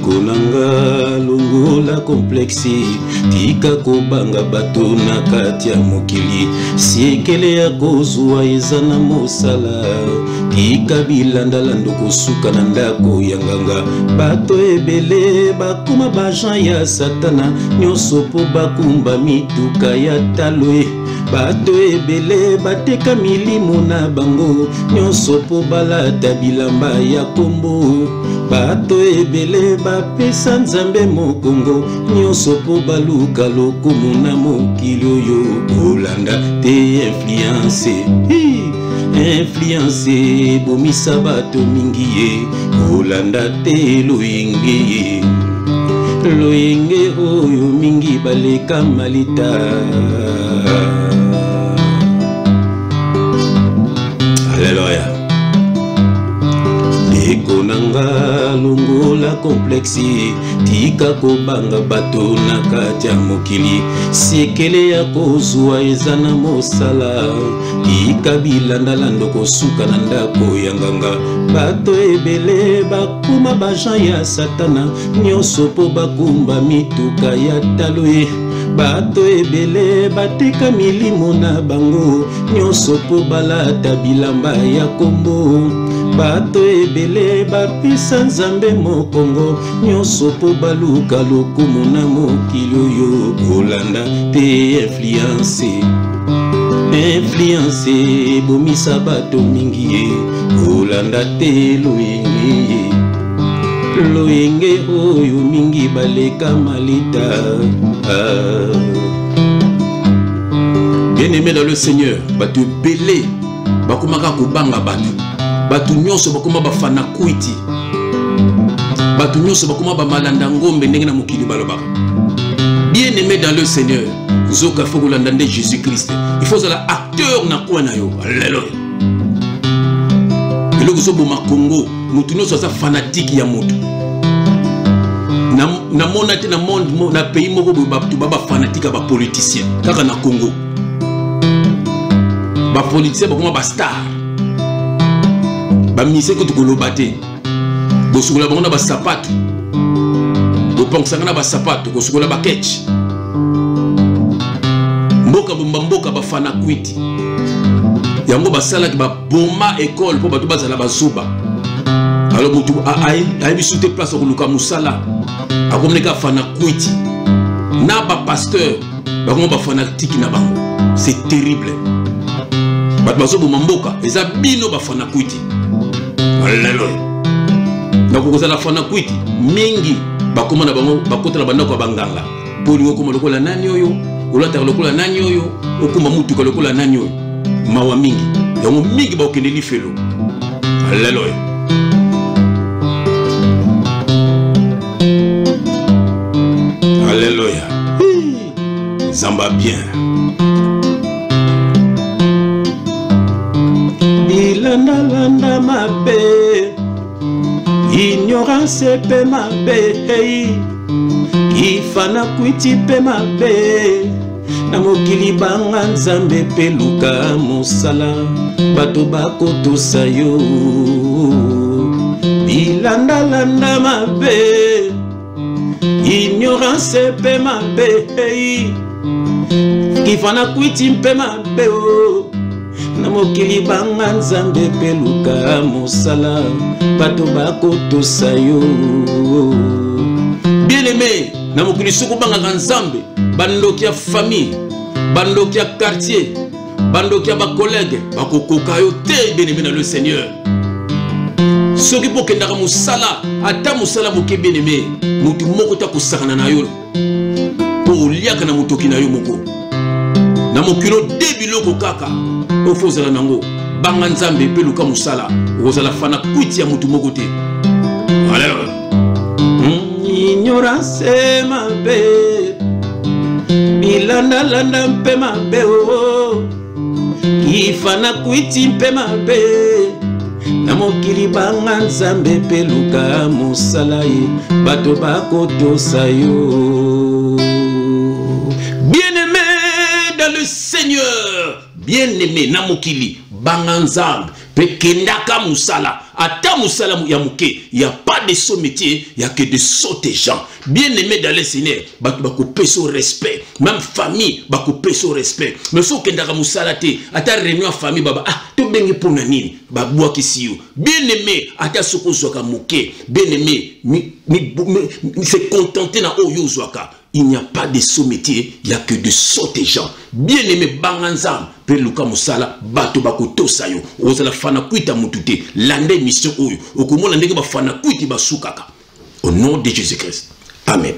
Ekonanga longola komplexi tika kobanga bato na kati ya mokili siekele ya kozwa eza na mosala tika bilandalando kosuka na ndako ya nganga bato ebele bakoma bajan ya satana nyonso po bakumba mituka ya talwe bato ebele bateka milimo na bango nyonso po balata bilamba ya kombo bato ebele bapesa nzambe mokongo nyonso po baluka lokumu na mokili oyo kolanda te influence bomisa bato mingi ye kolanda te loyenge oyo mingi baleka malita. Alléluia. Ekonanga longola komplexi tika kobanga bato na kati ya mokili siekele ya kozwa eza na mosala tika bilandalando kosuka na ndako ya nganga bato ebele bakoma bajan ya satana nyonso po bakumba mituka ya talwe bato ebele bateka milimo na bango nyonso po balata bilamba ya kombo bato ebele bapesa nzambe mokongo nyonso po baluka lokumu na mokili oyo kolanda te influence bomisa bato mingi ye kolanda te loyenge oyo mingi baleka malita. Bien-aimé dans le Seigneur, bato belé bakomaka kobanga bato nyonso bakoma bafana kuiti bato nyonso bakoma bamalanda ngombe ndenge na mokili balobaka. Bien-aimé dans le Seigneur, zoka faut kolanda nde Jésus-Christ, il faut être acteur na kwa na yo. Alléluia. Eloko zo boma Congo mutu nyonso aza fanatique ya moto na mona te na monde na pays moko bato baba fanatique ba politicien kaka na Congo ba politicien bakoma ba star ba mise ko tukoloba te bosukola bango na ba sapato bopangsanga na ba sapato kosukola ba ketch mboka bafana kwiti yango basalaki baboma école po bato bazala bazuba. Alors mutu ayebi sute place okoluka musala akomoneka fana kwiti na ba pasteur bakomo bafana tiki na bango. C'est terrible. Bato bazoboma mboka eza bino bafana kwiti. Alléluia. Nakokozala fana kwiti mingi bakoma na bango bakota na bandako banganga poli okoma lokola nani oyo olata lokola nani oyo okuma mutu lokola nani oyo mawa mingi yango mingi bakende lifelo. Alléluia. Alléluia. Zamba bien. Bilanda mabe ignorance pe mabe kifana kwiti pe mabe na mokili banga nzambe pe luka mosala bato bakotosa yo. Bilanda mabe ignorance pe mabe kifana kwiti pe mabe na mokili banga nzambe pe luka mosala bato bakotosa yo. Bien-aimé na mokili soko banga nzambe bandoki ya famille bandoki ya quartier bandoki ya ba collègue bakokoka yo te. Bien-aimé dans le Seigneur, soki bokendaka musala ata musala boke bien-aimé mutu moko ta kosakana na yo po oliaka na mutoki na yo moko na mokilo de biloko kaka ofozala nango banga nzambe pe luka musala okozala fana kwiti ya mutu moko te. Alléluia. Ignorance mabe bilanda mpe mabe kifana kwiti mpe mabe na mokili banga nzambe pe luka mosala ye bato bakotosa yo. Bien-aimé dans le Seigneur, bien-aimé na mokili banga nzambe pe kendaka musala ata musala ya muke, il y a pas de saut métier, il y a que de sauter gens. Bien aimé dans le Seigneur, batu bakopé son respect, même famille bakopé son respect. Mais so kendaka musala te, ata réunion famille baba ah to bengi pona nini, babwa kisiyo. Bien aimé ata soko zwaka muke, bien aimé c'est contenté na oyo zwaka. Il n'y a pas de saut métier, il n'y a que de sauter gens. Bien aimé banganzam, pe luka musala, bato bakoto sayo. Ozala fana kuita mutute, lande mission oyo. Okomona ndenge ba fana kuiti basukaka. Au nom de Jésus-Christ. Amen.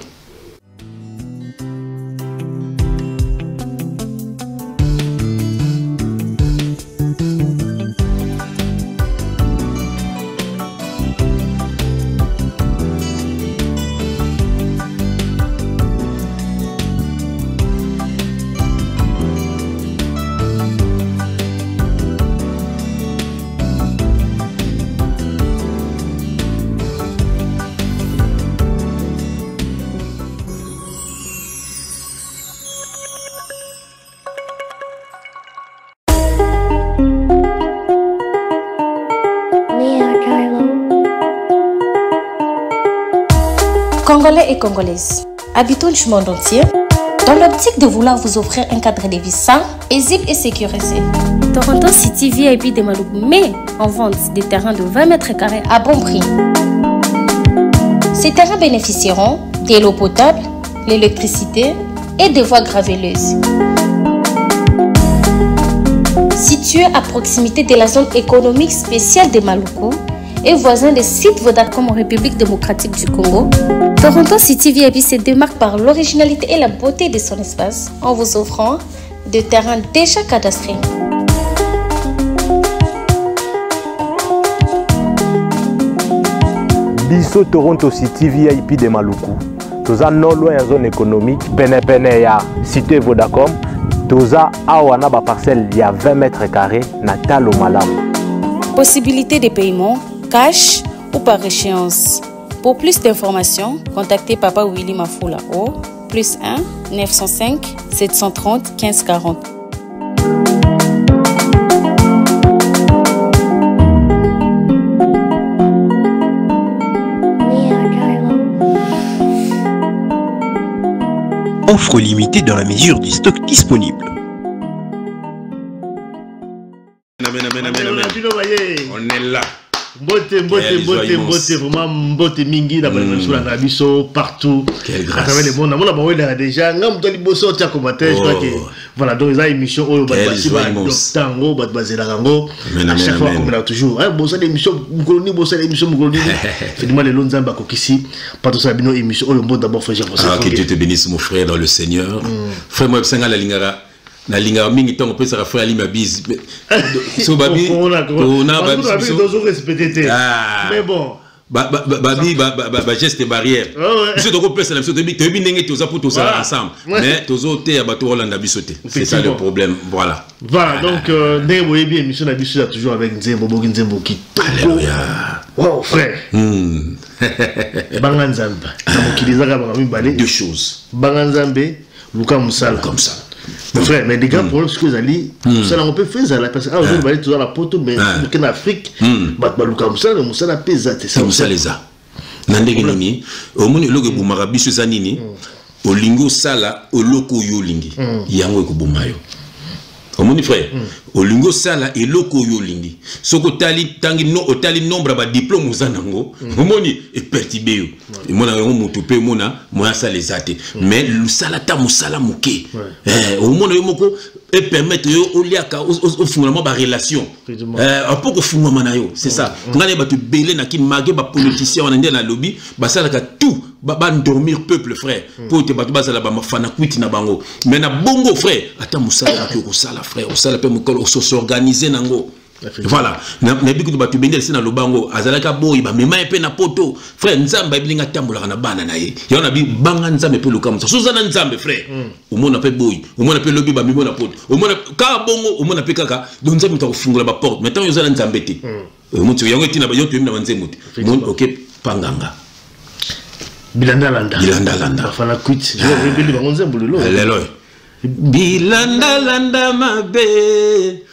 Congolais et Congolaises, habitants du monde entier, dans l'optique de vouloir vous offrir un cadre de vie sain, paisible et sécurisé, Toronto City VIP de Maluku met en vente des terrains de 20 mètres carrés à bon prix. Ces terrains bénéficieront de l'eau potable, l'électricité et des voies gravelleuses. Situé à proximité de la zone économique spéciale de Maluku et voisin des sites Vodacom en République démocratique du Congo, Toronto City VIP se démarque par l'originalité et la beauté de son espace en vous offrant des terrains déjà cadastrés. Biso Toronto City VIP de Maluku. Toza non loin en zone économique, pene ya cité Vodacom. Toza awana ba parcelle il y a 20 mètres carrés na talo malamu. Possibilité de paiement, cash ou par échéance. Pour plus d'informations, contactez Papa Willy Mafoula au +1 905 730 15 40. Offre limitée dans la mesure du stock disponible. On est là. Mbote, vraiment mbote mingi, la biso partout. Quelle grâce. À travers le monde, on a déjà, je crois que voilà, donc les émissions, on va à chaque fois, comme on a toujours. Bossa l'émission, fais-moi les longs zambas ici, pas tout ça, émission, on va d'abord faire. Que Dieu te bénisse, mon frère, dans le Seigneur. Frère, moi, je la lingara. Na linga mingi tongo pesa ka frère ali mabise so babi on a babi dozo respecter mais bon babi geste barrière biso toko pesa na biso te bi ndenge toza pour tous ensemble mais tozo te ya bato Rolanda biso te c'est ça le problème voilà donc ndenge boye bien émission na biso toujours avec Nzembo Bogi Nzembo qui alléluia wow frère Banganzambe namokilizaka bangambi balé deux choses Banganzambe Luka Musala comme ça. Frère, mais les gars, pour ce que vous allez, ça on peut faire ça, parce que vous allez toujours la poto, mais en Afrique, Moussala pesa, c'est ça. Moussala leza. Nandegi nini, au monde le que Boumarabi sur Zanini, au lingo sala, au loko yo lingi, yango ko Boumayo. Au monde frère, au lingo sala et loko yo lingi. Soko tali tangi no otali nombre ba diplôme uzanango, au monde est pertibéo. Et mon amour mutupe mona moi ça les athées mais le salata musala muke au monde yo moko et permettre yo oliaka au fondement ba relation pour que fondement na yo c'est ça ngane ba te belé na ki magé ba politicien on ndé na lobby ba salaka tout ba dormir peuple frère pour te batu bazala ba mafana kwiti na bango mais na bongo frère ata musala ko sala frère au sala pe mukolo s'organiser nango. Voilà, mais beaucoup de batu bendel c'est dans le bango azalaka boy ba mema pe na poto frère nzamba bilinga tambola na bana na ye ya na bi banga nzambe pe luka msa suzana nzambe frère au mona pe boy au mona pe lobi ba mimo na poto au mona ka bongo au mona pe kaka donc nzambe ta kufungula ba porte maintenant yo zana nzambe te mutu yango tina ba yoto na nzembo te mon OK panganga bilanda landa bafana kwit je vais ba nzembo lelo bilanda landa mabe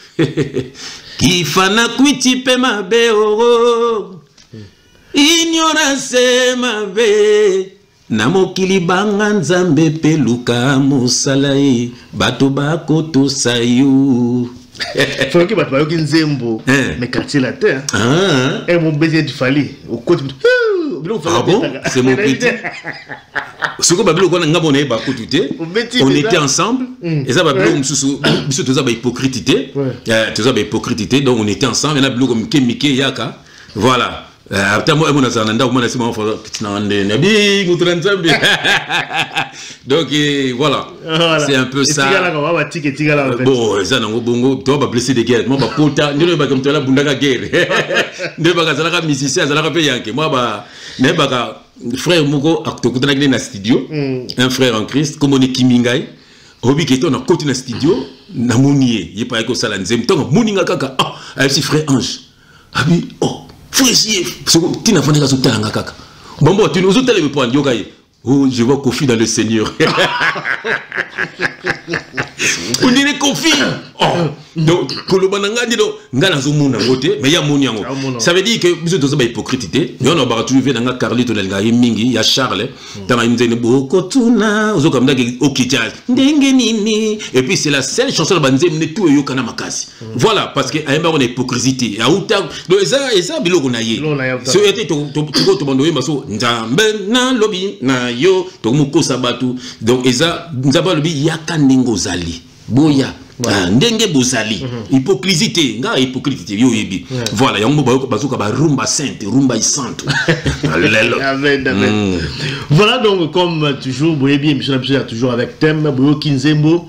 kifana kwiti pe mabe oro ignorance mabe na mokili banga nzambe pe luka musala ye bato bako sayu. Faut que bato bayoki nzembo mais quartier la terre et mon baiser du fali au côté. Ah bon, c'est mon petit. Ce que Babylone on a ngabone ba kotute, on était ensemble et ça Babylone mususu biso toza ba hypocrite, toza ba hypocrite, donc on était ensemble et na Babylone comme Kemike Yaka. Voilà. Après moi on a ça nanda on a c'est mon frère nabi mutranzambi. Donc voilà, c'est un peu ça. Bon, ça nango bongo toi ba blessé de guerre, moi ba pota, ndelo ba comme toi la bundaka guerre. Ndelo ba zalaka musicien, zalaka pe yanke. Moi ba ne ba frère moko akutokutana kile na studio, un frère en Christ comme on est Kimingai. Obi keto na côté na studio na monie, il pas ko sala nzem tonga moninga kaka. Ah, avec frère Ange. Abi oh frère tu n'as pas de résultat en kaka. Bon, tu nous as dit le point. Oh, je vois Kofi dans le Seigneur. On dirait Kofi. Oh, donc, mais il y a mon yango. Ça veut dire que vous êtes tous hypocrite. Mais on a toujours vu dans Carlito, il y a Charles. Et puis c'est la seule chanson de tout Yokana Makasi. Voilà, parce qu'il y a une hypocrisie. Donc, ça, biloko na ye. So était to bandoye maso nzambe na lobi na yo to muko sabatu. Donc eza nzaba lobi yakanengo zali. Boya. Ndenge bozali hypocrisie nga hypocrisie yo yebi voilà yango bazoka ba rumba sainte rumba isante. Amen. Voilà donc comme toujours boyebi émission toujours avec thème boyo kinzembo.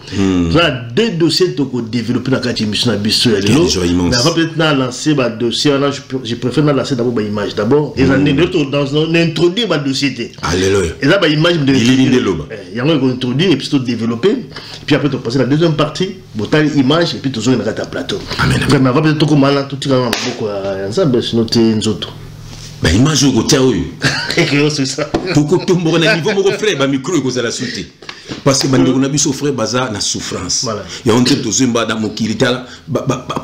Voilà deux dossiers to ko développer dans quatre émission biso lelo. Mais avant peut-être na lancer ba dossier là je préfère na lancer d'abord ba image d'abord et dans introduire ba dossier. Alléluia. Et là ba image de loba. Yango ko introduire et puis to développer puis après to passer la deuxième partie. Botal image et puis toujours une rata plateau. Amen. Vraiment va peut-être comment là tout il a beaucoup ensemble sinon t'es nzoto. Bah image au côté oui. C'est ça. Pour que tout le monde niveau mon frère ba micro ko za la souté. Parce que bandi on a biso frère baza na souffrance. Voilà. Et on dit tous mba dans mokilita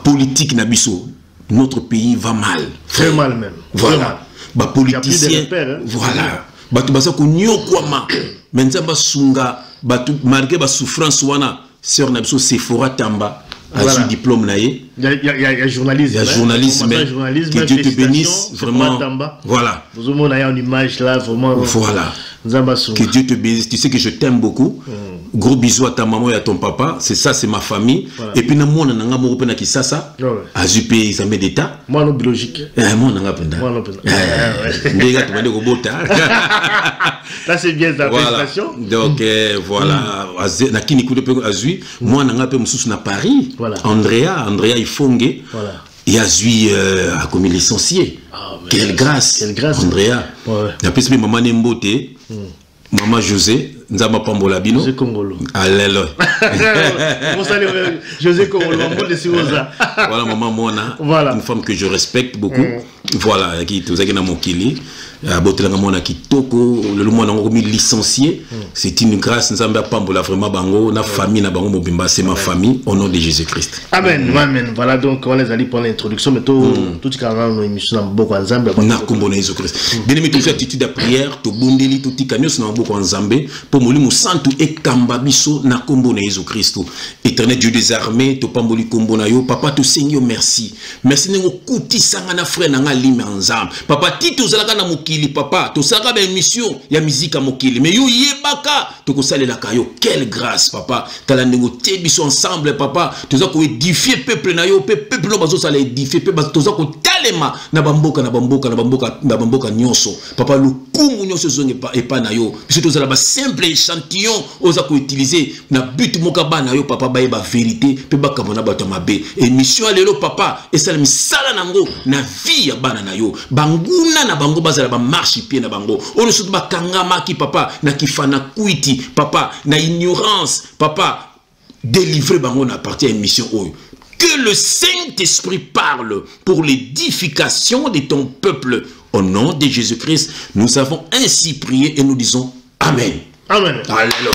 politique na biso. Notre pays va mal. Très mal même. Voilà. Ba politicien. Voilà. Ba tu baza ko nyokwama. Menza sunga ba tu marqué ba souffrance wana. Sœur Nabso Sephora Tamba a su diplôme naïe. Il y a journalisme. Il y a journalisme. Que Dieu te bénisse vraiment. Voilà. Vous avez une image là vraiment. Voilà. Que Dieu te bénisse. Tu sais que je t'aime beaucoup. Gros bisous à ta maman et à ton papa. C'est ça, c'est ma famille. Et puis na moi nanga mo pena ki sasa. Azupe examen d'état. Moi non biologique. Moi nanga penda. Moi non penda. Ndega tu mande ko bota. Là c'est bien ta prestation. Donc voilà, na kini kude pe azui, moi nanga pe mususu na Paris. Andrea Ifonge. Voilà. Et azui a comme licencié. Quelle grâce. Andrea. Na pesi maman Nembote. Maman José, Nzamba Pambola Bino. José Congolo. Alléluia. José Congolo, voilà, maman Mona, voilà. Une femme que je respecte beaucoup. Voilà, qui est na mokili. Botelanga Mona Kitoko, le Mona ngomi licencié. C'est une grâce, Nzamba Pambola vraiment bango, na famille na bango mobimba, c'est ma famille au nom de Jésus-Christ. Amen. Amen. Voilà donc on les a dit pour l'introduction, mais tout ce qu'on a dans l'émission beaucoup Nzamba. Na kombo na Jésus-Christ. Bien aimé, toujours attitude de prière, to bondeli tout tikanyos na beaucoup Nzamba pour molimu santu et kamba biso na kombo na Jésus-Christ. Éternel Dieu des armées, to pamboli kombo na yo, papa to Seigneur merci. Merci nengo kuti sanga na frère na nga lime Nzamba. Papa tito zalaka na mokili papa, to sanga ba émission ya musique mokili. Mais yo yebaka to ko salela kayo. Quelle grâce papa. Tala nengo te biso ensemble papa. To za ko édifier peuple na yo, peuple no bazo sala édifier peuple to za ko talema na bamboka nyonso. Papa le kungu nyonso zonge pa na yo. Biso to zala ba simple échantillon oza ko utiliser na but moka ba na yo papa ba ba vérité pe ba kamona ba to mabe. Émission lelo papa et ça misala nango na vie ya bana na yo. Banguna na bango bazala ba marche pied na bango. On se ba kangama ki papa na kifana kuiti papa na ignorance papa délivrer bango na partie émission oyo. Que le Saint-Esprit parle pour l'édification de ton peuple. Au nom de Jésus-Christ, nous avons ainsi prié et nous disons Amen. Amen. Alléluia.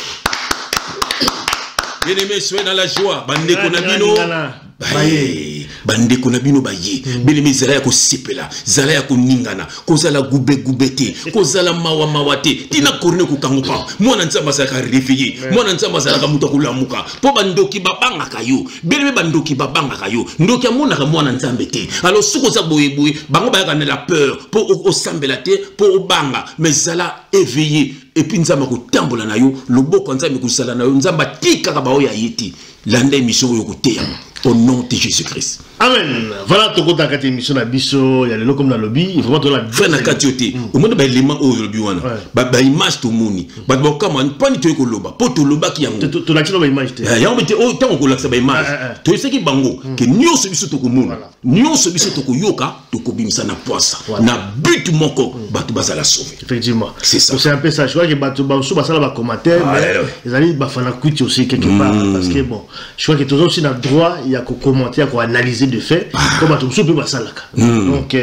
Bien-aimés, soyez dans la joie. Bande konabino. bande ko na bino ba ye belemi zala ya ko sepela zala ya ko ningana ko zala gubete ko zala mawate tina korne ko kangopa mwana nzamba za ka réveiller mwana nzamba za ka muta ko lamuka po bandoki babanga kayo belemi bandoki babanga kayo ndoki amona ka mwana nzambe te alors suko za boye bango ba ya la peur po o sambela te po o banga mais zala éveillé et puis nzamba ko tambola na yo loboko nzambe ko sala na yo nzamba tika ka ba o ya yiti landa émission yo ko teya au nom de Jésus-Christ. Amen. Voilà, tu as une émission à Bisso, il y a le lot comme dans le lobby, vraiment tu as fait na katioté. Au moins ba élément au lobby wana. Ba image to moni. Ba kama pas ni to ko loba, po to loba ki yango. To la ba image te. Ya on te o tant ko laksa ba image. To ce qui bango que nyonso biso to ko mona. Nyonso biso to ko yoka, to ko bimisa na poisa. Na but moko ba to bazala sauver. Effectivement. C'est ça. C'est un peu ça, je crois que ba to ba so ba sala ba commentaire, les amis ba fana kuiti aussi quelque part parce que bon, je crois que tous aussi na droit il y a qu'à commenter, à analyser de fait, comme tout ça peut passer là. Donc,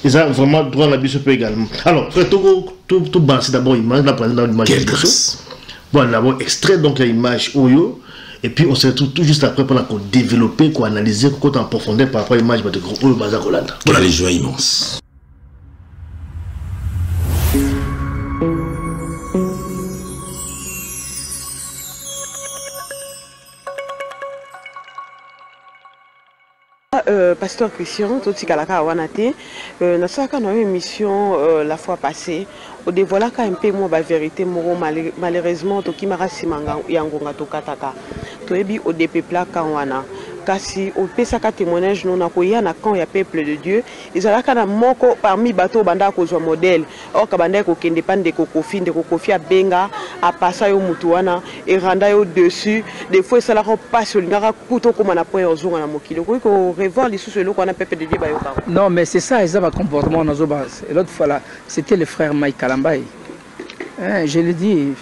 ils ont vraiment droit à la bise également. Alors, tout bas, c'est d'abord l'image, la présence d'image. Quelle grâce. Bon, d'abord extrait donc l'image Oyo, et puis on se retrouve tout juste après pour développer, pour analyser, pour en profondeur par rapport à l'image de Oyo Bazakolanda. Quelle joie immense. Pasteur Christian, tout ce qui a wanate, dans une émission la fois passée, au dévoiler un peu moins la vérité, malheureusement, tout qui m'a rassimanga yangonga to kataka, tout ebi au dépeuplage kanwana. Kasi au pesaka témoignage non akoya na quand il y a peuple de Dieu ils ont là moko parmi bateau banda ko zo modèle or kabanda ko kende pande ko kofi de ko kofi a benga a passa yo mutuana et randa yo dessus des fois ça la passe le ngara kuto comme na point ozonga na mokilo ko revoir les sous lo ko na peuple de Dieu ba yo ka. Non mais c'est ça ils ont un comportement dans base et l'autre fois là c'était le frère Mike Kalambay. Je le dis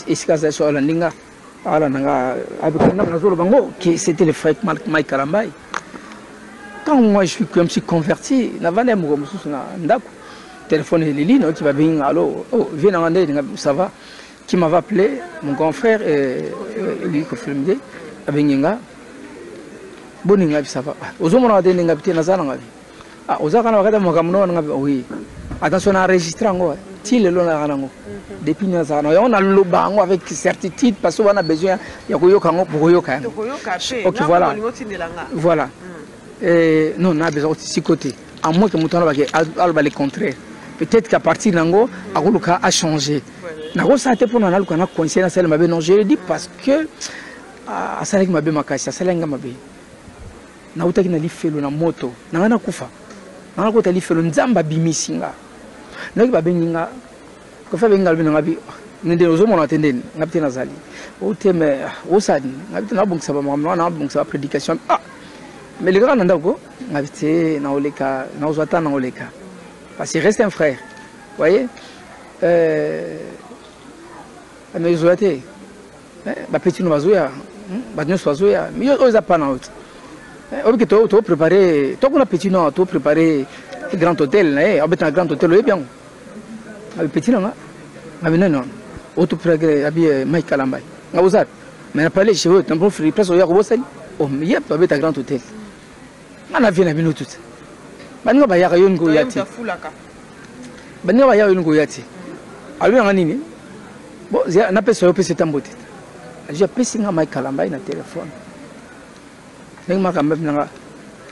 iskaza so la ninga c'était le frère Mike Kalambay. Quand moi je me suis converti, téléphone et Lili, qui va venir, allô, oh, viens en André, ça va, qui m'avait appelé, mon grand frère, lui, qui filmé, avec Ninga, Boninga, ça va. Aux hommes, on a des Ninga, ah, aux hommes, on a oui. Attention à enregistrer en depuis nous on a le bango avec certitude parce qu'on a besoin il y a pour ok voilà voilà non on a besoin de côté à moins que nous avons le contraire peut-être qu'à partir d'ango a changé n'a ça été pour nous on a conscience non je le dis parce que à ça que m'a bien makasi ça lenga mabe na utaki na lifelo na moto na na kufa na ko tali felo nzamba bimisinga na ki babenga ko fa benga bino ngabi nende ozomona tendeni ngapite nazali o teme o sadi ngapite na bongisa ba mama na bongisa prédication mais le grand ndako ngapite na oleka na ozata na oleka parce qu'il reste un frère voyez mais zoate ba petit no bazoya ba nyo bazoya mais oza pas na autre ok tu préparer toi qu'on a petit non tu préparer grand hôtel habite un grand hôtel et bien avec petit non non auto préparer habiller Mike Kalambay nga uzat mais pas les chez eux t'en profite place au yako sali oh yep habite un grand hôtel on a vu na bino tout bani ba yaka yon go yati bani ba yaka yon go yati alu nga nini bon na pesa yo pesa tambote j'ai pesi nga Mike Kalambay na téléphone.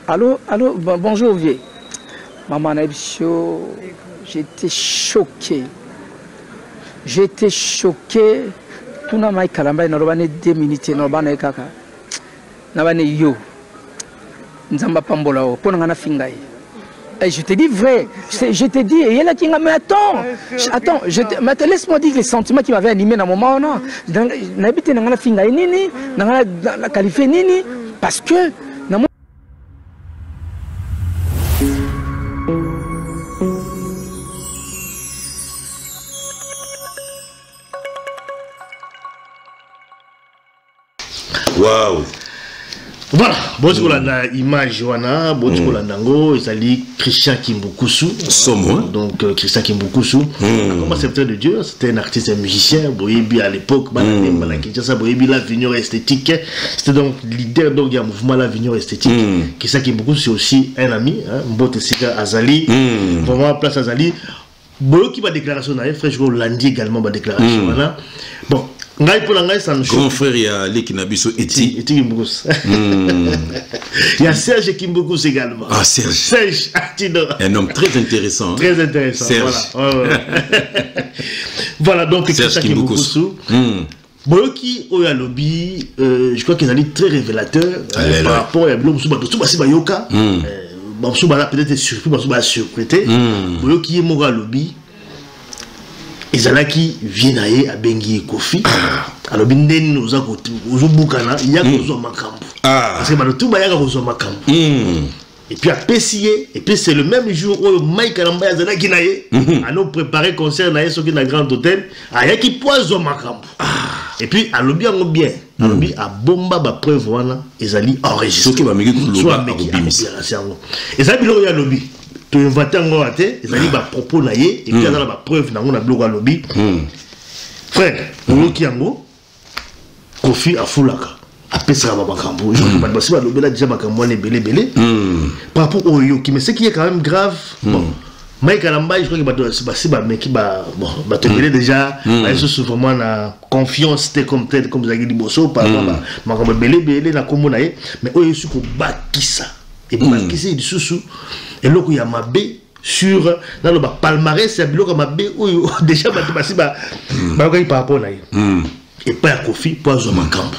Allô, allô, bonjour vieux. Maman j'étais choqué. J'étais choqué. Tout n'a Mike Kalambay n'a pas 2 minutes, n'a pas kaka. N'a pas yo. Nzamba pambola o pona ngana fingai. Et je te dis vrai, je te dis, il y a là qui m'a mais attends, laisse-moi dire les sentiments qui m'avaient animé dans le moment. Non, n'habite dans la fingai nini, dans la qualifiée nini, parce que waouh. Voilà, Bozi kolanda image wana, bozi kolanda ngo, ezali Christian Kimbukusu. Somo. Donc Christian Kimbukusu, comme serviteur de Dieu, c'était un artiste, un musicien. Boyebi à l'époque, Boyebi l'Avenir esthétique. C'était donc leader donc du mouvement l'Avenir esthétique. Christian Kimbukusu c'est aussi un ami, Mbote Sika Azali. Vraiment place Azali. Boyo qui va déclaration na frère Jogo Landi également va déclaration voilà. Bon, ngai pour ngai ça grand frère il y a Leki Nabiso Eti Kimbukusu. Il y a Serge Kimbukusu également. Ah Serge Atino. Un homme très intéressant. Très intéressant. Serge. Voilà. Voilà donc Serge Kimbukusu. Boyo qui oya lobby je crois qu'ils allaient très révélateur par rapport à Blom Suba Yoka. Peut-être surpris, surprété. Boyo qui est mort lobby. Et Zalaki vient à Bengi Kofi. Alors, Binden nous a côté. Ozubukana, il y a Kozo Makambu. Parce que tout le monde a Makambu. Et puis à Pessier, et puis c'est le même jour où Mike Alamba Zalaki naye. À nous préparer concert naye sur un grand hôtel. À Yaki Poizo Makambu. Et puis à lobby en bien. À lobby à bomba ba preuve wana ezali enregistré. Soki ba meki kuloba et ça bilo ya lobby. Tu inventé ngo ate ezali ba propos na ye et puis azala ba preuve na ngona bilo lobby. Frère, loki yango Kofi afulaka. Apesera ba makambo. Je crois que ba lobby là déjà makambo ne belé. Par rapport au yo qui mais ce qui est quand même grave. Bon. Mike Alamba, je crois que bah déjà, ils vraiment na confiance, c'était comme tel, comme Zaghi Bosso, par exemple, mais eux, ils sont bakisa. Et bakisa, ils sont et là, il y a ma B sur, dans le palmarès, c'est ma B, déjà, par rapport à et pas à Kofi, pas à Makambo.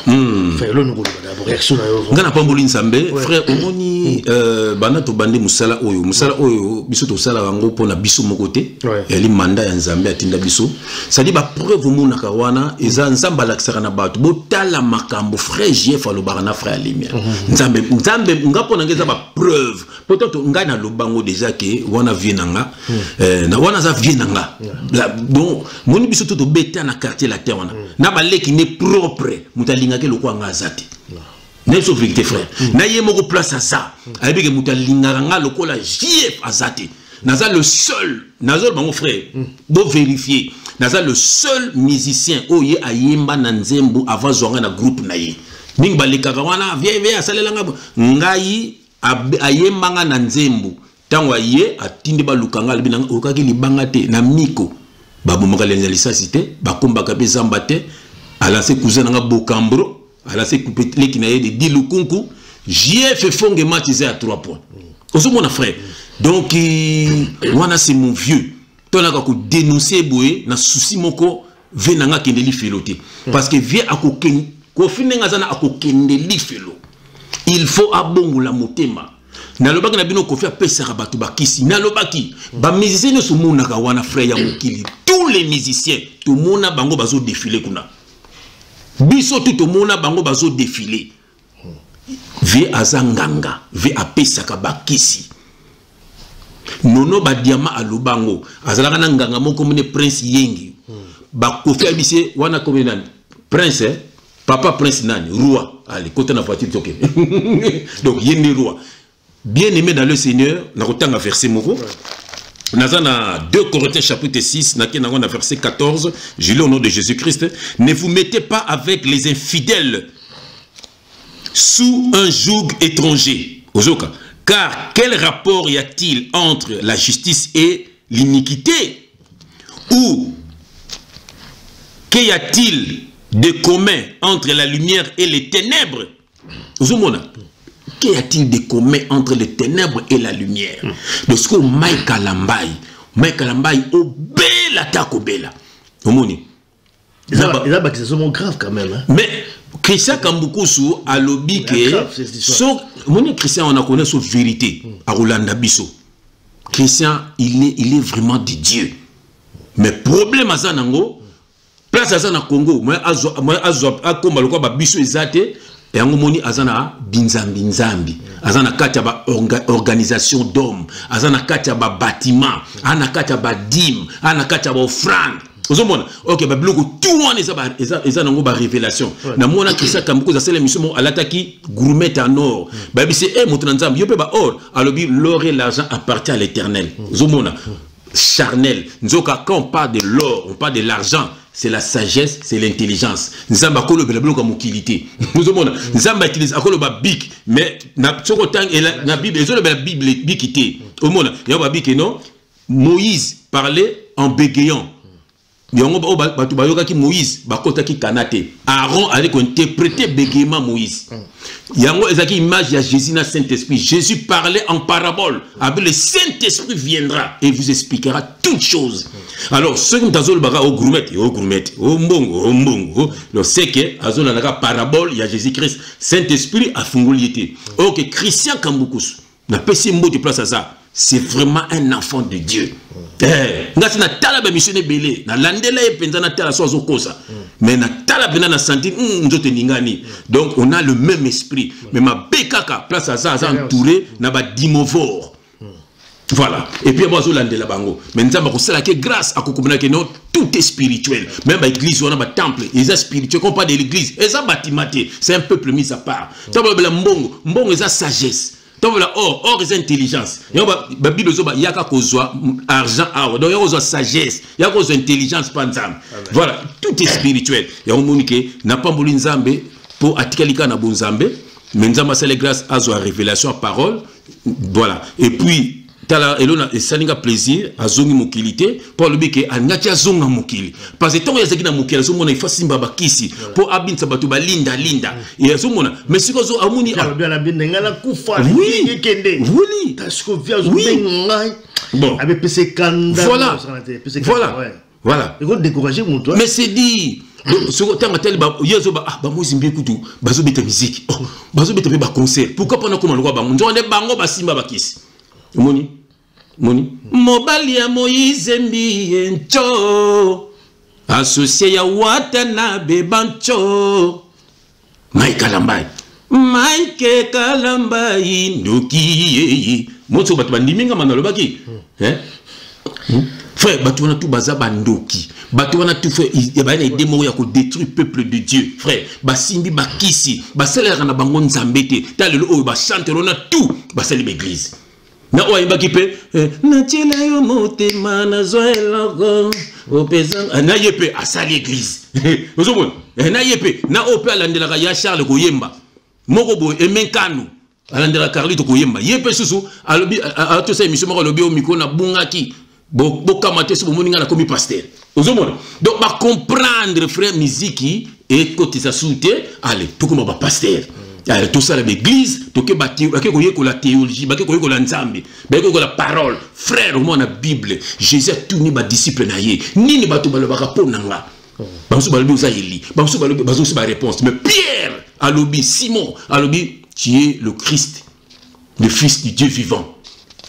Frère, là, nous avons réaction à Ngana Pambolin Sambe, frère, omoni bana to bande musala oyo biso to sala wango pona biso mokote eli manda ya Nzambe atinda biso ça dit ba preuve mona kawana eza Nzamba laksaka na bato botala makambo frère Jeff alobaka na frère Limia Nzambe ngapona ngeza ba preuve peut-être ngana lobango déjà que wana vienanga na wana za vienanga donc moni biso to beta na quartier la terre wana na ba leki ne propre mutalinga ke lokwa ngazati n'est pas vérité frère na yemoko place à ça avec que mutalinga nga lokola JF azati naza le seul naza mon frère do vérifier naza le seul musicien oye ayemba na nzembo avant zonga na groupe na ye ning balekaka wana vie asalelanga ngai ayemba nga na nzembo tango ye atindi balukanga libina okaki libanga te na miko babomaka lenza cité bakombaka pe zamba te ala se cousin nga Bokambro ala se coupé les qui n'aient de Dilukunku JF fonge matisé à 3 points aussi mon frère donc wana c'est mon vieux ton a ko dénoncer boye na souci moko venanga kendeli filoté parce que vie akoken ko finenga zana akokendeli filo il faut abongola motema na lobaki na bino kofi apesaka bato bakisi na lobaki ba musiciens ne somona ka wana frère ya mokili tous les musiciens tout mona bango bazo défiler kuna biso tout mona bango bazo défiler vie azanganga vie apesaka bakisi nono ba diama alobango azalaka na nganga moko mone prince yengi ba kofi abise wana komena prince papa prince nani roi allez côté na voiture toke donc yendi roi bien aimé dans le Seigneur na kotanga verset moko Nazana 2 Corinthiens chapitre 6 na verset 14 je lis au nom de Jésus-Christ ne vous mettez pas avec les infidèles sous un joug étranger Ozoka car quel rapport y a-t-il entre la justice et l'iniquité ou qu'y a-t-il de commun entre la lumière et les ténèbres Ozomona qu'y a-t-il de commun entre les ténèbres et la lumière? De ce que Mike Alambai au bela tako bela. Omoni. Il a bâti ce mot grave quand même. Hein? Mais Christian Kambukusu a lobby que mon Christian on a connu sa vérité à Rolanda Bisso. Christian il est vraiment de Dieu. Mais problème à Zanango place à Zana Congo moi akomba lokwa ba biso ezate et en moni azana binzambi azana katia ba organisation d'hommes azana katia ba bâtiment ana katia ba dîme ana katia ba offrande Ok, bah bloco tout le monde est dans la révélation. Na mona Christian Kambuko za sele mission à l'attaque gourmet en or. Bah c'est mon transam, yo pe ba or, alobi l'or et l'argent appartient à l'Éternel. Zomona charnel. Nzoka quand on parle de l'or, on parle de l'argent. C'est la sagesse, c'est l'intelligence. Nzamba kolo belablo comme utilité. Nous sommes Nzamba utilise akolo ba big, mais na sokotang et la Bible, ils ont la Bible bikité. Au monde, il y a ba big non. Moïse parlait en bégayant. Yongo ba bayoka ki Moïse bakota ki kanate. Aaron allait interpréter bégayement Moïse. Yango ezaki image ya Jésus na Saint-Esprit. Jésus parlait en parabole. Avec le Saint-Esprit viendra et vous expliquera toutes choses. Alors ceux qui tazol baga au gourmet, au mbongo, donc c'est que azol na parabole ya Jésus-Christ. Saint-Esprit a fungoliété. OK, Christian Kambukus na pesi mot de place à ça. C'est vraiment un enfant de Dieu. Ngati na tala ba missionné belé na landela e penza na tala sozo kosa. Mais na tala bena na sentir nzote ningani. Donc on a le même esprit. Mais ma bekaka place à ça entouré na ba dimovore. Voilà. Et puis moi zo landela bango. Mais nzamba ko sala ke grâce à kokomana ke non tout est spirituel. Même ba église on a ba temple, ils sont spirituels comme pas de l'église. Et ça bâtimate, c'est un peuple mis à part. Ça ba mbongo ça sagesse. Donc voilà, or c'est intelligence. Il y a argent, donc il y a sagesse, il y a intelligence, voilà, tout est spirituel. Il y a un monde qui n'a pas voulu Nzambe pour attirer na bon Nzambe, mais Nzambe c'est grâce à la révélation, à parole, voilà. Et puis tala elona esalinga plaisir azongi mokilité pour le bique anyacha zonga mokili parce que tant ya zaki na mokili so mona ifasi mbaba kisi pour abinsa bato ba linda et so mona mais siko zo amuni bien la binda ngala kufa oui tasco via zo ngai bon avec PC kanda voilà et qu'on décourager mon toi mais c'est dit ce que tant tel ba yezo ba moi zimbi kutu bazo beta musique bazo beta ba concert pourquoi pas na comment le roi ba nzo ne bango ba simba ba kisi Moni mobali ya Moïse mbiencho associé ya Watanabe bancho Mike Kalambai ndoki moto batu bandiminga manolobaki frère batu wana tout baza bandoki batu wana tout frère ya ba na démon ya ko détruire peuple de Dieu frère basimbi bakisi baselera na bango nzambete talelo oyo ba chante lona tout basali l'église. Na oimba kipe na chela yo motema na zoeloko opeza na yepe asali église ozomona na yepe na ope alandela ya Charles koyemba moko boy emenkano alandela Carlito koyemba yepe susu alobi ato sa émission moko alobi o miko na bungaki bokamate so bomoninga na komi pasteur ozomona donc ba comprendre frère musique et côté ça souté allez tout comme ba pasteur. Tout ça l'église, tout que la théologie, la nzambe, la parole, frère, au moins la Bible, Jésus a tout ni ba disciple naïe, ni ba tout ba le rapport nanga. Bansu ba le osa eli, bansu ba réponse. Mais Pierre, alobi Simon, alobi, tu es le Christ, le Fils du Dieu vivant.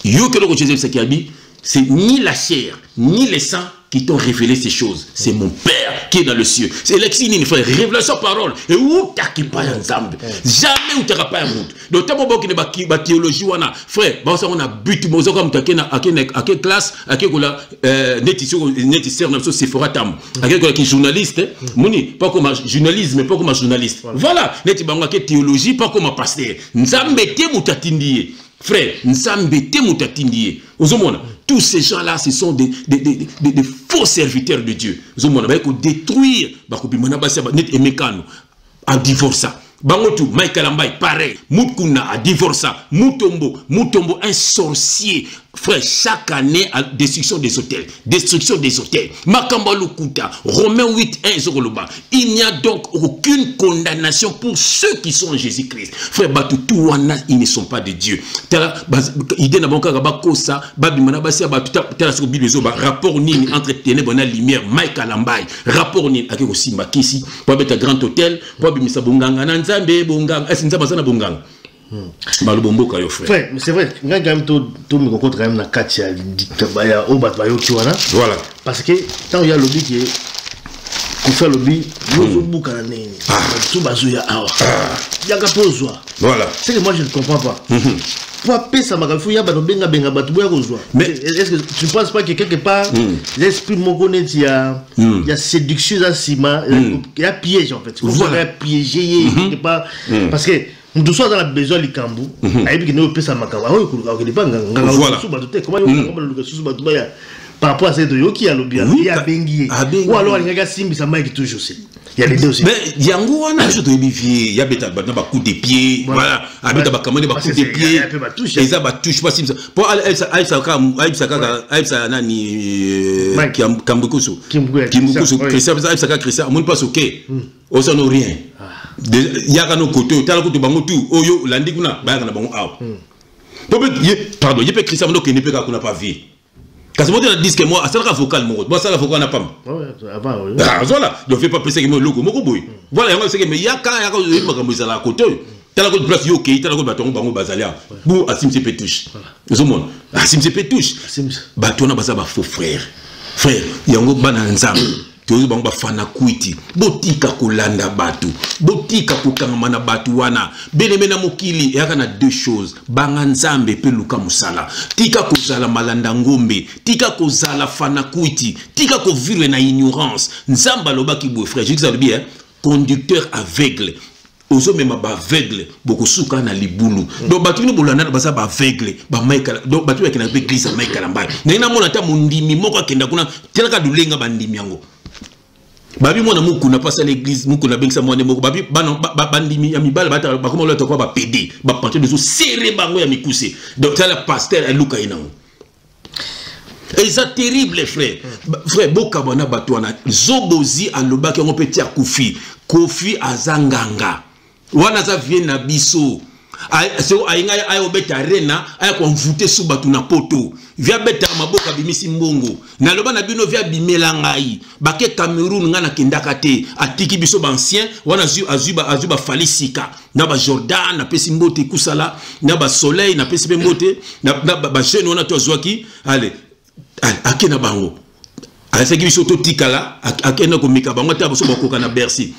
Yo que le Jésus ce qui a dit, c'est ni la chair, ni le sang qui t'ont révélé ces choses. C'est mon Père qui est dans le ciel. C'est l'exil, frère. Révélation parole. Et où t'as qui pas ensemble. Jamais où t'as pas un monde. Donc, t'as pas qui n'est pas théologie, frère. On a but, on a comme t'as à quelle classe, à quelle nétisseur, c'est fora tam. À quelle journaliste, moni, pas comme journalisme, mais pas comme journaliste. Voilà. N'est-ce pas quelle théologie, pas comme pasteur. Nous avons été moutatindie. Frère, nous avons été moutatindie. Tous ces gens-là, ce sont des faux serviteurs de Dieu. Ils ont détruire, à divorcer. Bangotu, Michael Ambai, pareil. Mutkuna a divorcé. Mutombo, un sorcier. Frère, chaque année, destruction des hôtels. Destruction des hôtels. Makamba Lukuta, Romains 8:1. Il n'y a donc aucune condamnation pour ceux qui sont en Jésus-Christ. Frère, Batutouana, ils ne sont pas de Dieu. Idée n'a pas bakosa, babi manabasi, rapport nini entre ténèbres et la lumière, Michael Ambai, rapport nini, avec aussi Makisi, pour mettre un grand hôtel, pour mettre Bonganga, Nanzambe, Bonganga, est-ce que c'est un Bonganga? Frère, mais c'est vrai, quand même tout me rencontre quand même na katia dikabaya au batbayo kiwana. Voilà. Parce que tant il y a lobby qui est pour faire lobby, nous bouka na nini. Tout bazo ya awa. Ya kapozwa. Voilà. C'est que moi je ne comprends pas. pour appeler ça ma fou ya ba benga benga ba tuya kozwa. Mais est-ce que tu ne penses pas que quelque part l'esprit mon connaît il y a séduction à Sima, il y a piège en fait. Voilà, piéger quelque part parce que nous sommes dans la besoin du Kambu, et puis nous peut ça makaba. Voilà. Comment il par rapport à cette yoki à l'obia, il y a bengi. Ou alors il y a simbi ça m'a toujours aussi. Il y a les deux aussi. Mais yango on a juste bivier, il y a beta ba coup de pied, voilà, abeta ba kamane ba coup de pied. Et ça ba touche pas simbi. Pour Aïssa nani Kambukusu. Kimbukusu Christian, mon pas OK. On s'en rien. Il y a nos côtés, t'as la côté bango tout. Oyo landikuna ba na bango aw. Pardon, il peut Christian donc il ne peut pas vivre. Quand c'est moi qui dis que moi, c'est un vocal, moi, ça la vocal n'a pas. Voilà, donc fais pas presser que moi, logo, mon boy. Voilà, c'est que, mais il y a quand il y a la côté. T'as la côté place yoke, t'as la côté bâton, bango basalia. Bou, Asim se pétouche. Tout le monde. Asim se pétouche. Bâton n'a pas ça, faux frère. Frère, il y a un gros bananzam. Tozo bango bafana kuiti botika kolanda batu botika kokangamana batu wana belemena mokili yaka na deux choses banga nzambe pe luka musala tika kozala malanda ngombe tika kozala fana kuiti tika ko vivre na ignorance nzamba lobaki boy frère je dis ça bien conducteur aveugle ozo mema ba aveugle boko suka na libulu donc batu ni bolanda basa ba aveugle ba maika donc batu yakena pe glisse maika lamba na mona ta mondimi moko akenda kuna telaka dulenga bandimi yango babi mona muku na pasa l'église muku na bengisa mwana moko babi bandimi ya mibala bata bakoma lo tokwa ba PD ba panté de so serré bango ya mikuse donc ça la pasteur a luka ina et ça terrible frère frère boka bana batwana zobozi alobaki ngo petit akufi kofi azanganga wana za vient na biso so ainga ayo beta rena ayo konvute su batu na poto via beta maboka bimisi mbongo na loba na bino via bimela ngai bake Cameroun nga na kendaka te atiki biso ba ancien wana azuba falisika na ba Jordan na pesi mbote kusala na ba soleil na pesi mbote na ba jeune wana to zwaki allez akena bango aseki biso to tikala akena ko mika bango ta boso bakoka na Bercy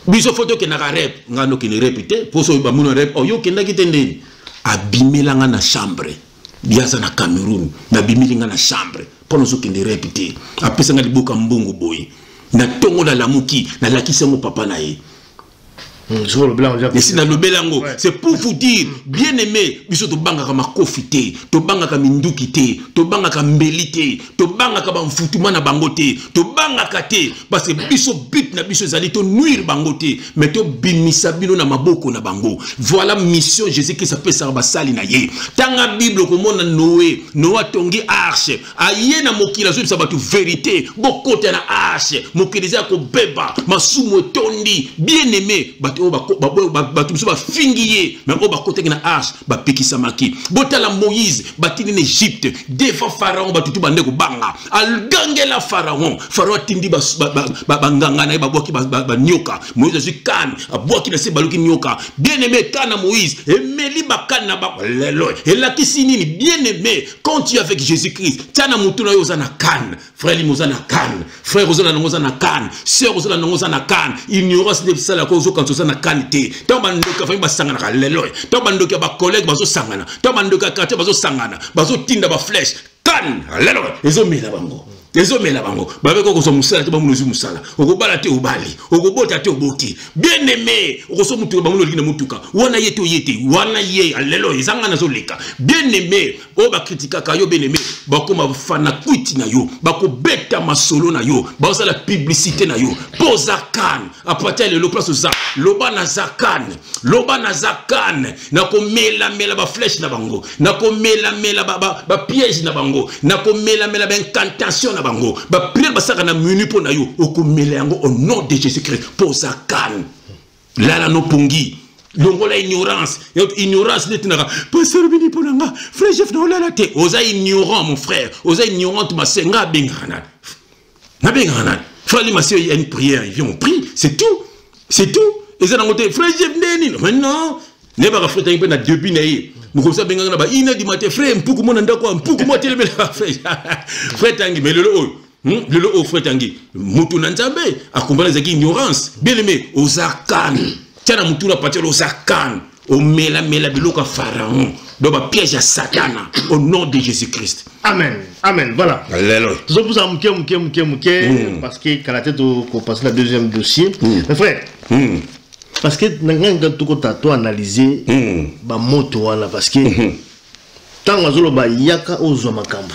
biso photo ke na rep ngano ke ni répéter pour so ba muno rep o yo kenda kitende abimela nga na chambre biasa na Cameroun na bimilinga na chambre pour so ke ni répéter apesa nga liboka mbongo boy na tongo la lamuki na lakisa mo papa na ye sur le blanc c'est pour vous dire bien aimé biso to banga kama kofite to banga kama ndukite to banga kama mbelite to banga kama mfutuma na bangote to banga kate parce que biso but na biso zali to nuire bangote mais to bimisa bino na maboko na bango voilà mission Jésus qui s'appelle ça basali na ye tanga bible ko mona Noé tongi arche aye na mokila zo bisa batu vérité bokote na arche mokiliza ko beba masumo tondi bien aimé batu ba fingiye mais on ba côté na arche ba pekisa maki botala Moïse batini en Égypte devant pharaon batutu bande ko banga al gangela pharaon tindi ba nganga na ba boki ba nyoka Moïse je kan aboki na se baluki nyoka bien aimé kana Moïse et meli ba kana ba lelo et la kisinini bien aimé quand tu es avec Jésus-Christ tana mutuna yo za na kan frère limoza na kan frère ozana ngoza na kan sœur ozana ngoza na kan ignorance de ça la cause quand na qualité to bandoka fa basangana ka lelo to bandoka ba collègue bazo sangana to bandoka quartier bazo sangana bazo tinda ba flèche kan lelo ezomela bango babe ko so musala to bamunozi musala okobala te obali okobota te oboti bien aimé okoso mutu bamuno likina mutuka wana yete wana ye lelo ezangana zo leka bien aimé o ba kritika ka yo bien aimé bakoma fana kwiti na yo bakobeta masolo na yo bazala publicité na yo poza kan apata le place za loba na zakan na ko mela ba flèche na bango na ko mela ba piège na bango na ko mela ba incantation na bango ba prière basaka na menu po na yo okomela yango au nom de Jésus-Christ poza kan la no pongi donc la ignorance netinaka pasteur bini ponanga frère chef na la te oza ignorant mon frère oza ignorante ma senga bengana na bengana frère ma sœur il y a une prière il vient on prie c'est tout et ça dans côté frère chef neni maintenant ne ba frère tangi pe na depuis na ye mukosa bengana na ba ina di matin frère mpuku mona ndako mpuku mo telebela frère tangi mais le frère tangi mutu na nzambe akombana zaki ignorance bien aimé oza kan tiana mutu na patia oza kan o mela biloka pharaon donc ba piège à Satana au nom de Jésus-Christ. Amen. Amen. Voilà. Alléluia. Tout ça pour ça parce que quand la tête qu'on passe la deuxième dossier. Mais frère. Parce que nanga tout ko tato analyser ba moto wala parce que tant azolo ba yaka ozo makambo.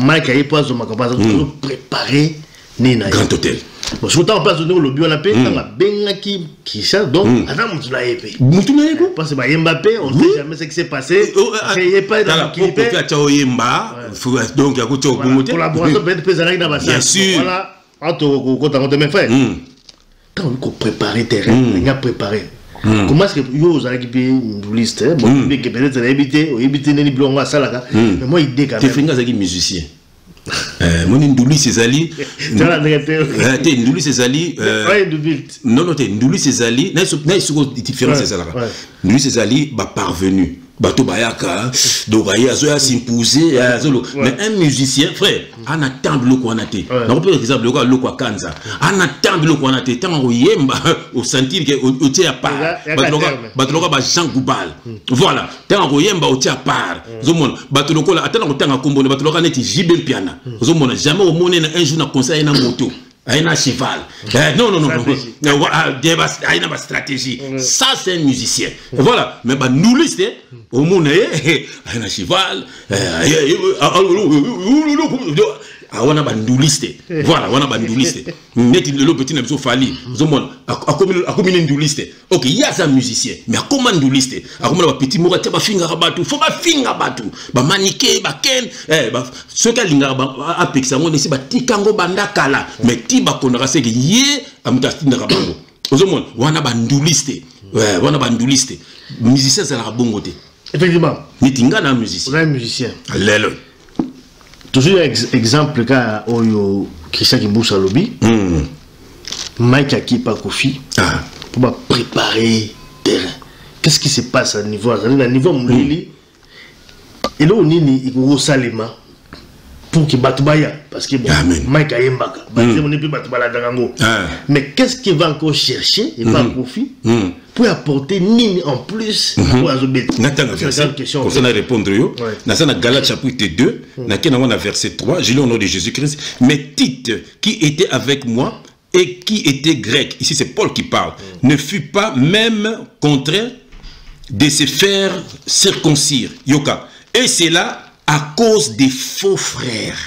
Mike ayi pas ozo makambo ça préparer nina grand hôtel. Bon, je suis en place de nous, le bio la paix, on a bien qui ça, donc, attends, tu l'as épée. Tu l'as épée? Parce que Mbappé, on ne sait jamais ce qui s'est passé. Il n'y a pas de l'équipe. Donc, il y a beaucoup de collaboration, peut-être pesant dans la bien sûr. Voilà, entre mes frères. Quand on prépare le terrain, on a préparé. Comment est-ce que vous avez une liste? Bon, peut-être éviter les blancs à ça, mais moi, il décale. Tu fais un musicien. Mon Ndouli Césali. Ndouli Césali. Non, non, Ndouli Césali. N'a pas différence c'est ça. Ndouli Césali va parvenu. Bato Bayaka, Doraye, Azoya s'imposer. Mais un musicien, frère, on attend le qu'on a été. On peut exemple le quoi Kanza. On attend le qu'on a été. Tant qu'on yemba au sentir que au tient à part. Batologa ba Jean Goubal. Voilà. Tant qu'on yemba au tient à part. Zomon. Batologa là. Attends on tient à combo. Batologa neti Jibel Piana. Zomon. Jamais au monde un jour na conseil na moto. Un cheval. Non, non, non. Il y a une stratégie. Ça, c'est un musicien. Voilà. Mais nous, au monde, un cheval. On a banduliste. Voilà, on a banduliste. Net le petit n'a pas fallu. Zomon, a commis une douliste. Ok, il y a un musicien, mais à comment douliste? A comment le petit moura teba finga rabatu, faut pas finga batu. Ba maniqué, ba ken, ce qu'a linga a pexa mon ici ba tikango banda kala, mais tiba konara se yé amutastina rabango. Zomon, on a banduliste. Ouais, on a banduliste. Musicien c'est la bongote. Effectivement. Nitinga na musicien. Un musicien. Alléluia. Toujours exemple quand Oyo Christian Kimboussa lobby, Mike Akipa Kofi pour préparer terrain. Qu'est-ce qui se passe à niveau Moulili et là on est au Salema pour qu'il batte Baya parce que bon, Mike Ayembaka, on n'est plus battu Bala Dangango. Mais qu'est-ce qu'il va encore chercher et pas Kofi pour apporter Nini en plus pour Azobet? C'est une question. Pour ça, répondre. Dans Galates chapitre 2, dans verset 3, j'ai lu au nom de Jésus-Christ, mais Tite, qui était avec moi et qui était grec, ici c'est Paul qui parle, ne fut pas même contraint de se faire circoncire. Yoka. Et c'est là à cause des faux frères.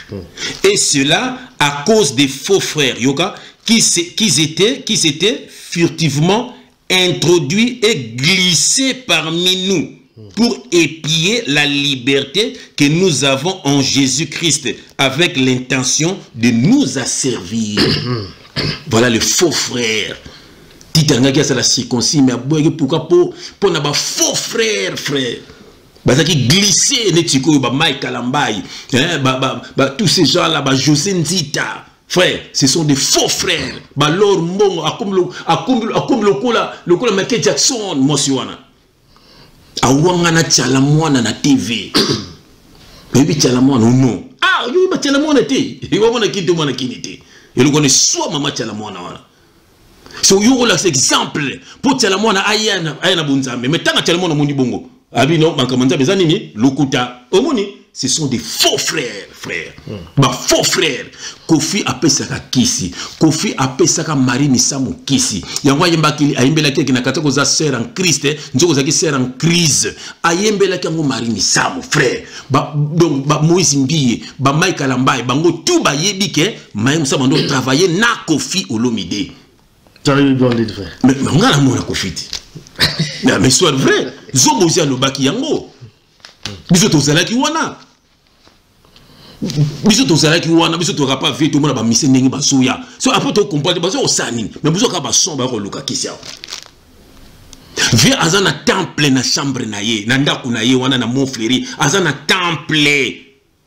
Et cela à cause des faux frères, Yoka, qui s'étaient furtivement introduits et glissés parmi nous pour épier la liberté que nous avons en Jésus-Christ avec l'intention de nous asservir. Voilà le faux frère. Titanga c'est la circoncis, mais pourquoi pour n'a pas faux frère, frère. Bah qui glissé netiko ba Mike Kalambai, tous ces gens là, ba José Nzita. Frère, ce sont des faux frères. Bah leur mon comme le cola Michael Jackson mosiwana. Awangana tchala mwana na TV. Baby tchala mwana non. Ah, yo ba tchala mwana te. Yo mwana kinte mwana kinite. Et le connaît soit maman tchala mwana wana. So yo là c'est exemple pour tchala mwana ayana bunzambe. Mais tant tchala mwana mundi bongo. Abi non, bankamanda bezanini lokuta. Omoni, ce sont des faux frères, frères. Bah faux frères. Kofi apesaka kisi. Kofi apesaka Marini Samu kisi. Yangwa yembaki ayembela ki na katako za sœur en Christ, njoko za ki sœur en crise. Ayembela ki ngo Marini Samu, frère. Ba donc ba Moïse Mbiye, ba Mike Kalambai, bango tout ba yebike, Maïm Samu ndo travailler na Kofi Olomide. Ça veut dire frère. Mais on a la mona Kofi. Mais soit vrai, Zobozia no baki yango. Biso tozalaki wana. Biso tozalaki wana, biso to pas vu tout le monde ba mise ndenge basuya. So après to comprendre baso osani, mais biso ka ba son ba ko luka kisia. Viens azana temple na chambre na ye, na ndaku na ye wana na Montfleury, azana temple.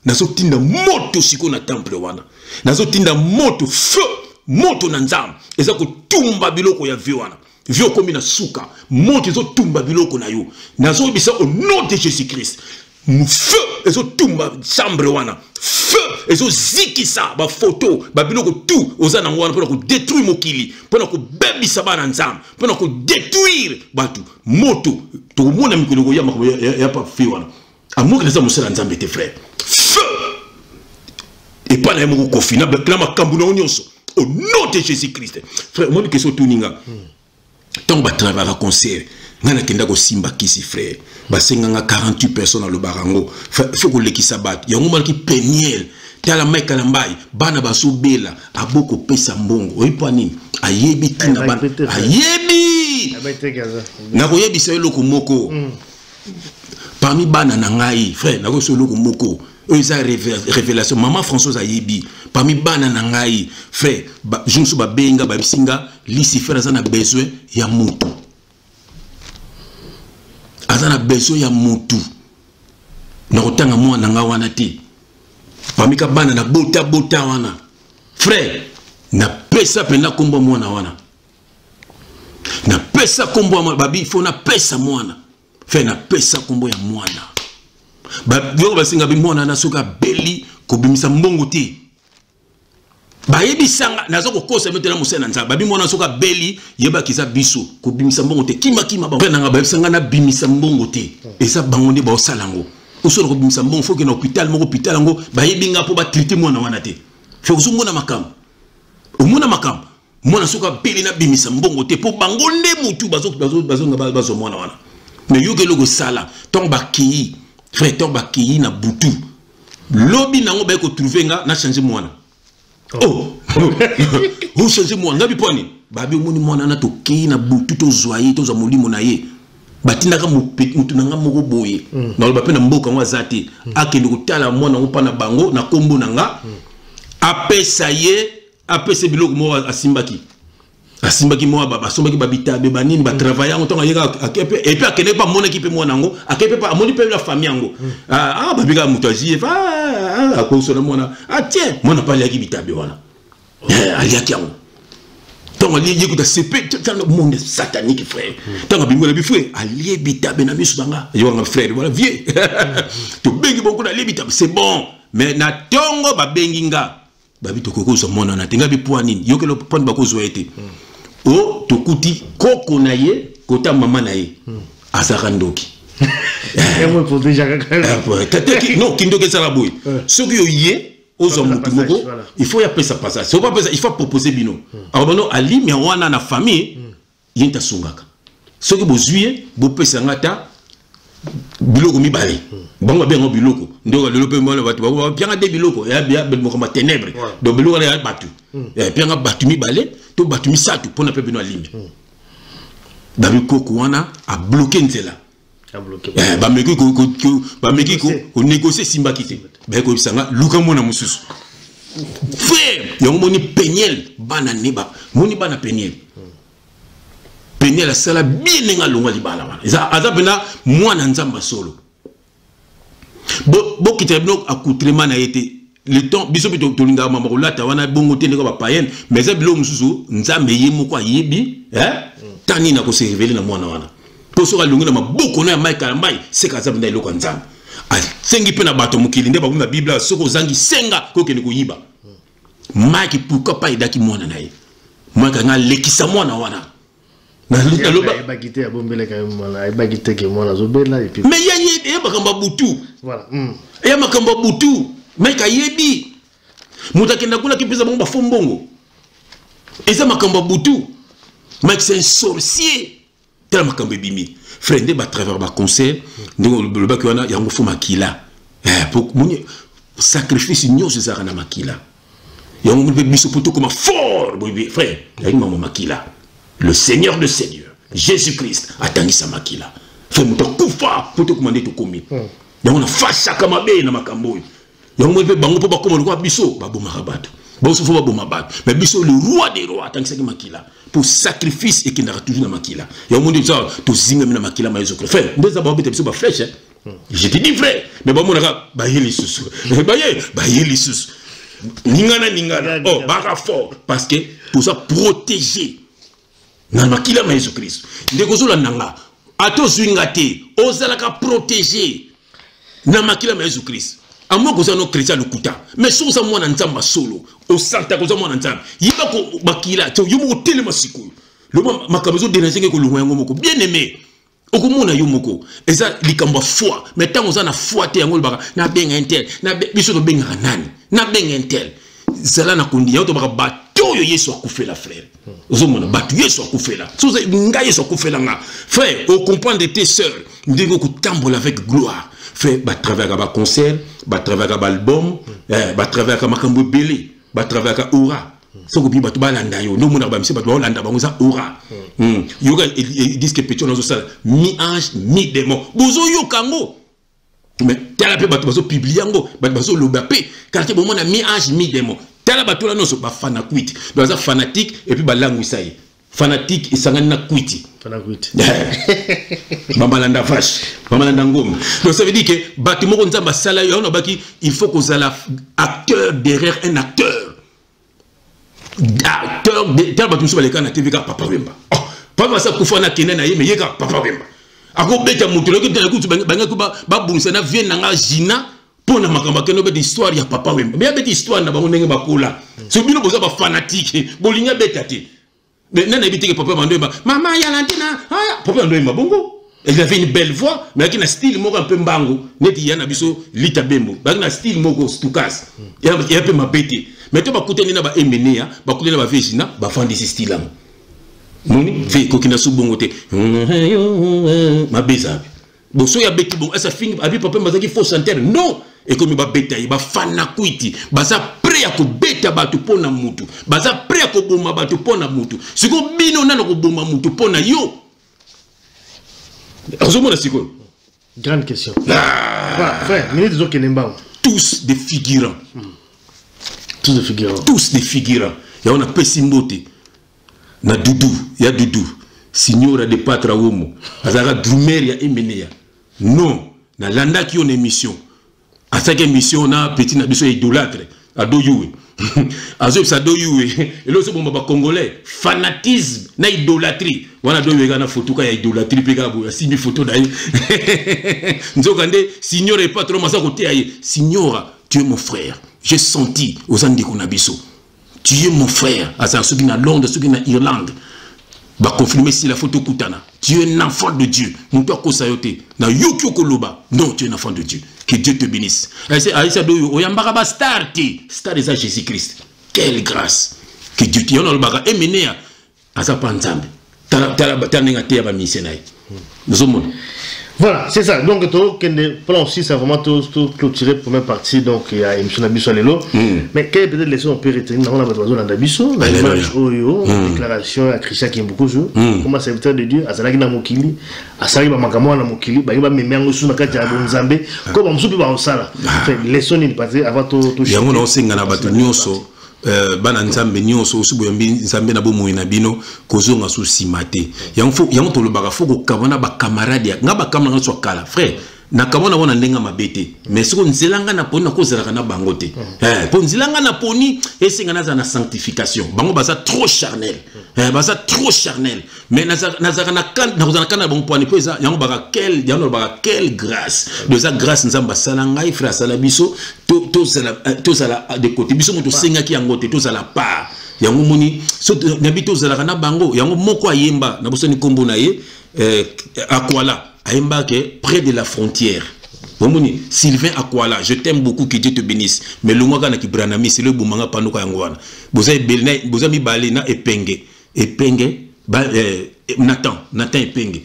Nazo tinda moto siko na temple wana. Nazo tinda moto feu, moto na nzam. Eza ko tumba biloko ya vie wana. Vio komi na suka, moto ezo tumba biloko na yo. Nazo bisa au nom de Jésus-Christ. Feu ezo tumba chambre wana. Feu ezo zikisa ba photo, ba biloko tout ozana wana pour ko détruire mokili, pour ko bebisa bana nzam, pour ko détruire batu. Moto to mona mikolo ya pas fait wana. amour que ça mosala nzambe te frère feu et pas la moko kofina bla makambu na nyonso au nom de Jésus Christ frère moi question tuninga tant ba travailler concert ngana kenda ko simba kisi frère ba senganga 48 personnes dans le barango faut ko lekisa bat yango malki peniel tala meka la mbai bana basobela aboko pesa mbongo oyipa nini ayebi tina bana ayebi na ko yebi selo ko moko parmi bana na ngai frère na ko selo ko moko eza révélation maman Françoise ayebi parmi bana na ngai frère jonsu ba benga ba bisinga Lucifer azana besoin ya mutu azana besoin ya mutu na kotanga mwana nga wana te parmi ka bana na bota wana frère na pesa pena kombo mwana wana na pesa kombo mwana babi fo na pesa mwana frère na pesa kombo ya mwana ba yo basinga bi mwana na soka beli ko bimisa mbongo te ba yebi sanga nazo ko kosa metela musena nza babi mwana soka beli yeba kisa biso ko bimisa mbongo te kima ba nanga ba sanga na bimisa mbongo te esa bangonde ba osalango osolo ko bimisa mbongo faut que na hôpital moko hôpital ngo ba yebi nga po ba traiter mwana wana te faut ko mona makam omona makam mwana soka beli na bimisa mbongo te po bangonde mutu bazo mwana wana mais yo ke logo sala ton ba ki frère ton ba ki na butu lobi nango ba ko trouver nga na changer mwana oh vous changez mwana ngabi poni babi omoni mwana na to ki na butu to zoyer to za molimo na ye batinaka mutu nanga moko boye na ba pe na mboka ngo azati akende kutala mwana ngo pana bango na kombo nanga apesa ye apesa biloko mo asimbaki mo baba sombaki babita be banini ba travailler ngo tonga yeka akepe et puis akende pa mona ki pe mwana ngo akepe pa amoni pe la famille ngo babika mutu azie akoso na mwana tiens mwana pa yaki bitabe wana aliaki yango tonga liye kuta sepe tanga monde satanique frère tanga bingola bi frère aliye bitabe na misu banga yo nga frère voilà vieux to bengi bonko na libitabe c'est bon mais na tongo ba bengi nga babi to koko so mona na tenga bi poa nini yo ke lo pon ba ko zo ete o to kuti koko na ye kota mama na ye azarandoki moi pour déjà non kindoke sala boy soki yo ye ozo mutu moko il faut ya pesa passage c'est pas pesa il faut proposer bino alors non ali mais wana na famille yenta sungaka soki bozuye bo pesa ngata biloko mibale bango bengo biloko ndoko lelo pe mona batu ba pianga de biloko ya bia be moko ma ténèbres donc biloko ya batu pianga batu mibale to batu misatu pona pe bino alimi babi koko wana a bloquer nzela ba meki ko négocier simba kité ba ko bisanga luka mona mususu frère yango moni peniel bana neba moni bana peniel peniel sala bien nga longa libala wana eza azabena mwana nzamba solo bo kitebno accoutrement na été le temps biso bito tolinga mama kolata wana bongo te ndeko ba païen mais za bilo mususu nzambe yemo kwa yebi tani na ko se révéler na mwana wana to so kalungu na maboko na maika mbai se ka zabenda iloko nzambe sengi pe na bato mokili nde ba na bible soko zangi senga ko kene ko yiba maki pourquoi pas idaki mwana na ye mwaka nga lekisa mwana wana na luta loba bagité ya bombele ka mwana bagité ke mwana zobela et puis mais ya makamba butu voilà ya makamba butu meka yebi mutakenda kula kipeza bongo ba fombongo eza makamba butu mec c'est un sorcier tel makamba bimi frère nde ba travers ba concert ndeko le ba ki wana yango fo makila pour moni sacrifice nyose za na makila yango mo be biso poto comme fort frère yango mama makila le Seigneur de Seigneur Jésus-Christ atangi sa makila fait muto kufa poto komande to komi yango na fasha kama be na makambo yango mo be bango po ba komo ko biso ba boma rabatu ba so fo ba boma bat mais biso le roi des rois atangi sa makila pour sacrifice et qui n'a toujours na makila yango mo dit ça to zinga na makila ma Jésus-Christ frère ndeza ba bete biso ba flèche je te dis frère mais ba monaka ba yeli susu ba yeli susu ningana oh baka fort parce que pour ça protéger na makila ma Jésus Christ ndeko zola nanga ato zwinga te ozalaka protéger na makila ma Jésus Christ amo ko no chrétien lokuta mais so sa mwana nzamba solo o santa ko za mwana nzamba yiba ko makila to yumo telema siku lo makabezo déranger ko lo yango moko bien aimé okomona yo moko eza likambo foi mais tant oza na foi te yango baka na benga intel na biso to benga nani na benga intel zala na kundi ya to baka bato yo Yesu akufela frère ozomona bato Yesu akufela so nga Yesu akufela nga frère au comprendre tes sœurs ndingo kutambola avec gloire frère ba travailler ba concert ba travailler ba album ba travailler makambo belé ba travailler aura soko bi bato balanda yo no mona ba mse bato balanda bango za aura yoga disent que petit nazo sala mi ange mi démon bozo yo kango mais tala pe bato bazo publier ngo bato bazo loba pe quartier bon mona mi ange mi démon tala bato la no so ba fanatique donc za fanatique et puis ba langu isaye fanatique isangani na kwiti fanatique bamalanda vache bamalanda ngom donc ça veut dire que bato moko nzamba sala yo no baki il faut que ça la acteur derrière un acteur acteur tel bato musu baleka na TV ka Papa Wemba papa sa kufana kenena ye me yeka Papa Wemba ako beta mutu loko tena kutu banga kuba babunisa na vie nanga jina pona makamba keno beta histoire ya Papa Wemba mais beta histoire na bango ndenge bakula so bino boza ba fanatique bolinga beta te mais nana ebiteke Papa Wemba mama ya lantina aya Papa Wemba bongo il avait une belle voix mais avec un style moko un peu mbango neti yana biso lita bembo avec un style moko stukas ya un peu mabete mais to bakuteni na ba emenea bakuteni na ba vejina ba fandi ce style là moni fait kokina subongote ma beza boso ya beti bon esa fing abi papa mazaki faux santerre non et comme ba beta ba fana kwiti baza prêt à ko beta batu pona mutu baza prêt à ko boma batu pona mutu siko bino nana ko boma mutu pona yo azomona siko grande question voilà frère minute zo kenemba tous des figurants tous des figurants tous des figurants ya on a pesimbote na dudu ya dudu signora de patra womo azara drumer ya emenea non na landa ki on émission à chaque émission na petit na biso idolâtre ado yuwe azo ça do yuwe et là c'est bon ba congolais fanatisme na idolâtrie wana do yuwe na photo ka ya idolâtrie pe ka bo simi photo na nzokande signora de patra masa côté aye signora tu es mon frère j'ai senti aux andi konabiso tu es mon frère à ça ceux qui na Londres ceux qui na Irlande ba confirmer si la photo kutana tu es un enfant de Dieu muto akosayote na yokyo koloba non tu es un enfant de Dieu que Dieu te bénisse aïssa do oyambaka ba star de Jésus Christ quelle grâce que Dieu te yona lobaka emenea asa panzambe tala ninga te ba misenai nous. Voilà, c'est ça. Donc, le plan aussi, c'est vraiment tout clôturé pour première partie. Donc, il y a émission Nabiso Lelo. Mais quelle peut-être leçon on peut retenir dans la besoin d'Abiso, dans l'image Oyo, déclaration à Christian qui est beaucoup joué. Comment serviteur de Dieu, à Salaki Namokili, à Salaki Bamakamo Namokili, il va me mettre sur la carte à Bonzambe, comme on se peut pas en salle. Leçon il passe avant tout. Il y a un enseignant à Batunioso. Bana nzambe nyonso osuboyambi nzambe na bomoyi na bino kozonga so simate yango tolobaka foko kabana ba camarade nga ba camarade so kala frère na kamona wana ndenga mabete mais siko nzelanga na poni ko zelaka na bangote po nzelanga na poni esenga na za na sanctification bango baza trop charnel baza trop charnel mais nazaka na kan na kozana kana bon poni po eza yango baka quelle grâce de sa grâce nzamba salanga frère salabiso to sala de côté biso moto senga ki yangote to sala pa yango moni so nabito zelaka na bango yango moko ayemba na bosoni kombo na ye akwala Aïmbake, près de la frontière. Bomoni, Sylvain Akwala, je t'aime beaucoup, que Dieu te bénisse. Mais le mois qui branami, c'est le boumanga panouka yangwana. Vous avez mis balena epenge. Epenge, Nathan epenge.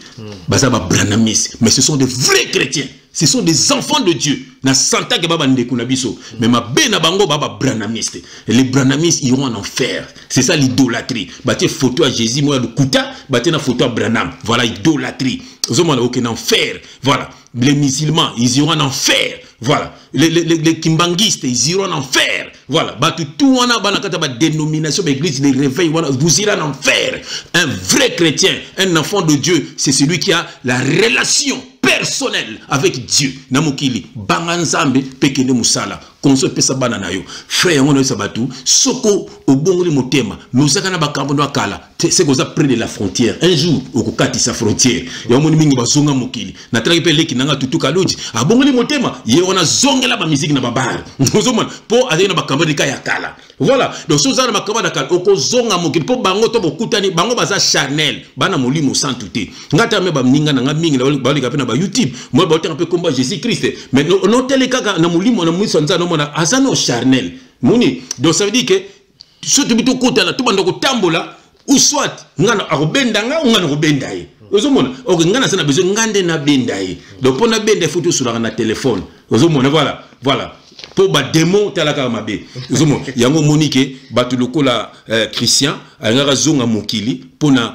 Bazaba branamis. Mais ce sont des vrais chrétiens. Ce sont des enfants de Dieu. Na santa ke baba ndeku na biso. Mais ma bena bango baba branamiste. Les branamistes iront en enfer. C'est ça l'idolâtrie. Bâtir photo à Jésus, moi le kuta, bâtir na photo à Branham. Voilà idolâtrie. Vous avez aucun enfer. Voilà. Les musulmans, ils iront en enfer. Voilà. Les kimbangistes, ils iront en enfer. Voilà. Batu tout wana banakata ba dénomination l'église les réveils vous irez en enfer. Un vrai chrétien, un enfant de Dieu, c'est celui qui a la relation personnelle avec Dieu. Namokili banganzambe pekene musala konso pesa bana na yo frère yango no sabatu soko obongoli motema mais osaka na bakambo no akala c'est que ça près de la frontière un jour okokati sa frontière ya moni mingi bazonga mokili na tala pe leki nanga tutuka loji abongoli motema ye ona zongela ba musique na babar ozomona po azali na bakambo de kaya kala voilà donc soza na bakambo na kala okozonga mokili po bango to bokutani bango baza charnel bana molimo sans touter ngata me ba mninga na mingi na bali ka pe na ba YouTube moi ba otanga pe komba Jésus Christ mais no tele kaka na molimo na mwiso nza no mona azano charnel moni donc ça veut dire que so tu bitu kutana tu bando kotambola ou soit ngana akobenda nga ngana kobenda ye ozomona ok ngana sana besoin ngande na benda ye donc pona benda photo sur na téléphone ozomona voilà pour ba démon talaka mabe ozomona yango monique batu lokola Christian ngaka zonga mokili pona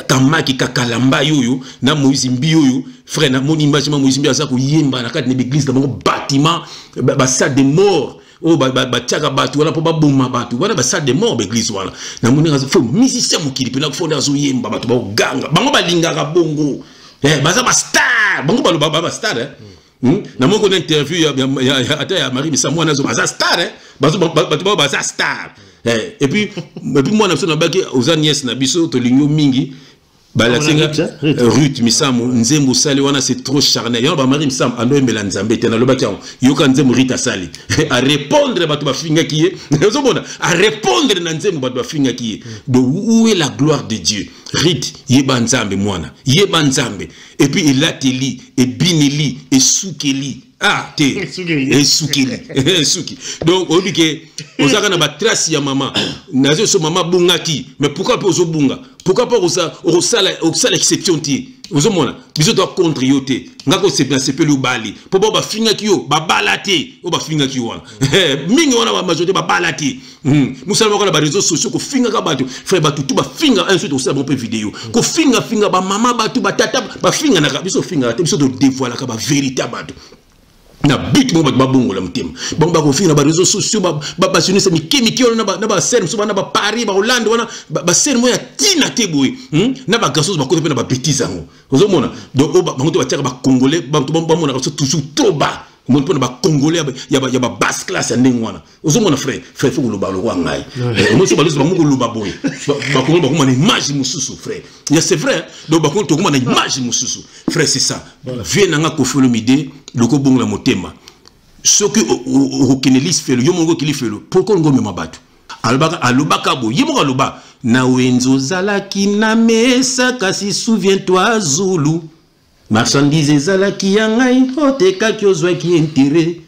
kamaki kakalamba yoyo na Moïse Mbioyo frère na mon image Moïse Mbioyo za ko yemba na kati na église na bango bâtiment ba salle de mort oh ba tiaka batu wala po ba bomba batu wala ba salle de mort ba église wala na moni ngazo fo musicien mokili pe na ko fonda zo yemba batu ba ganga bango balingaka bongo baza ba star bango ba star na moko na interview ya Marie Bisamwa nazo baza star batu ba star et puis moi na sona baki aux nièces na biso to lingo mingi balasenga Ruth Misamo nzembo sali wana c'est trop charnel yo ba Marie Misamo ando embela nzambe tena lobaki yo ka nzembo Rita sali à répondre batu ba finga kiye ozomona à répondre na nzembo batu ba finga kiye donc où est la gloire de Dieu Rite yeba nzambe mwana yeba nzambe et puis il a teli et bineli et soukeli ah te et soukeli souki donc on dit que ozaka na ba trace ya maman nazo so maman bungaki mais pourquoi pas ozo bunga pourquoi pas osala exception ti ozomona biso to contre yote ngako sepeli ubali po ba finga kiyo ba balate o ba finga kiyo wana mingi wana ba majorité ba balate musala moko na ba réseaux sociaux ko finga ka batu frère batu tu ba finga ensuite osala bon peu vidéo ko finga ba mama batu ba tata ba finga na biso finga te biso to dévoiler ka ba vérité batu na but mo ba bongo la mtima bango ba ko finga ba réseaux sociaux ba sunisa mikemi na ba serme so na ba Paris ba Hollande wana ba serme ya tina te boy na ba gasos ba ko pe na ba bêtise ngo ozomona donc bango to ba tiaka ba congolais ba mona ko toujours trop bas mon pona ba congolais ya ba basse classe ya ndengwana ozomona frère faut lo ba lo kwa ngai mo so ba lo ba ngo lo ba boy ba ko ba ko na image mususu frère ya c'est vrai donc ba ko to ko na image mususu frère c'est ça vie na nga ko folomide loko bongo la motema soki o kenelis felo yo mongo kili felo pourquoi ngo mema batu alobaka bo yimo aloba na wenzo zalaki na mesa kasi souviens-toi Zulu marchandise ezalaki ya ngai otekaki ozwaki intérêt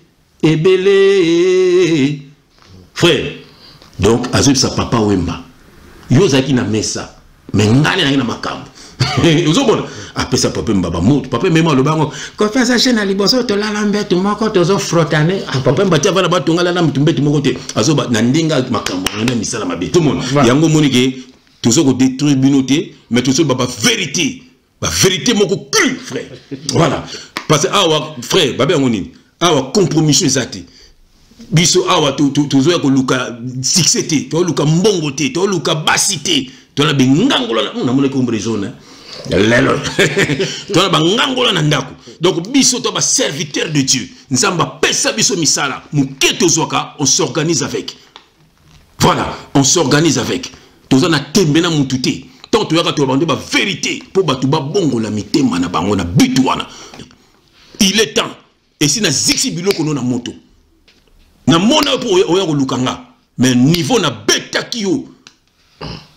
ebele frère donc azobisa papa wemba yo ozalaki na mesa mais ngani na makambo ozobona apesa papa mbaba moto papa mema lobango ko fasa chaîne liboso to la lambetu moko tozo frotane papa mbatia vana batonga la mtumbetu moko te azoba na ndinga makambo na misala mabe tout monde yango monike tozo ko détruire binoté mais tozo baba vérité la vérité moko cru frère voilà parce que awa frère baba ngoni awa compromission ezati biso awa tozo ko luka succès te to luka mbongo te to luka basité to la bengangola na mona ko mbrezona lelo to la bangangola na ndako donc biso to ba serviteur de Dieu nzamba pesa biso misala muketo zoka on s'organise avec voilà on s'organise avec tozo na tembe na mututé tant tu as la vérité pour batu ba bongo la mitema na bango na bitu wana il est temps et si na zixi biloko no na moto na mona po oya ko lukanga mais niveau na beta kiyo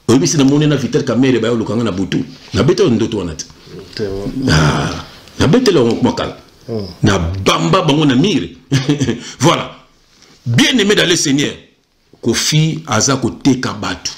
obi si na mona na vitel camera ba lukanga na butu na beta ndoto wana na beta lo makala na bamba bango na mire voilà bien aimé dans le Seigneur kofi aza ko teka batu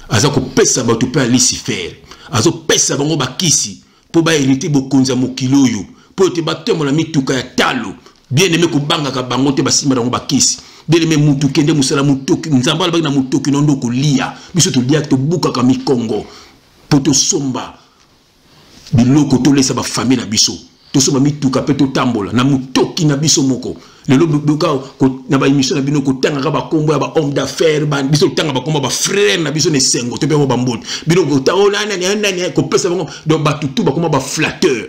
aza ko pesa batu pe Lucifer azo pesa bango bakisi po ba hériter bokonza mokilo yo po te batemo na mituka ya talo bien aimé ko banga ka bango te basima bango bakisi bien aimé mutu kende musala mutoki nzamba la na mutoki nondo ko lia biso to lia to buka ka mikongo po to somba biloko to lesa ba famille na biso to somba mituka pe to tambola na mutoki na biso moko lelo buka ko na ba émission na bino ko tanga ba kombo ya ba homme d'affaires ba biso tanga ba kombo ba frère na biso ne sengo to pe ba mbot bino ko ta ona na ko pesa bango donc ba tutu ba kombo ba flatteur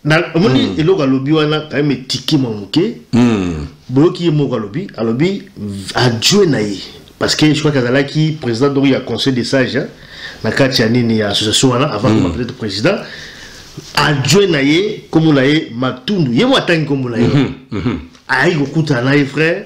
Omoni eloko alobi wana quand même tiki mamuke. Boki moko alobi adjoint naïe parce que je crois qu'azalaki président donc il y a conseil des sages na kati ya nini ya association wana avant de peut-être président adjoint naïe comme naïe matundu yemo atangi comme naïe aïe okuta naïe frère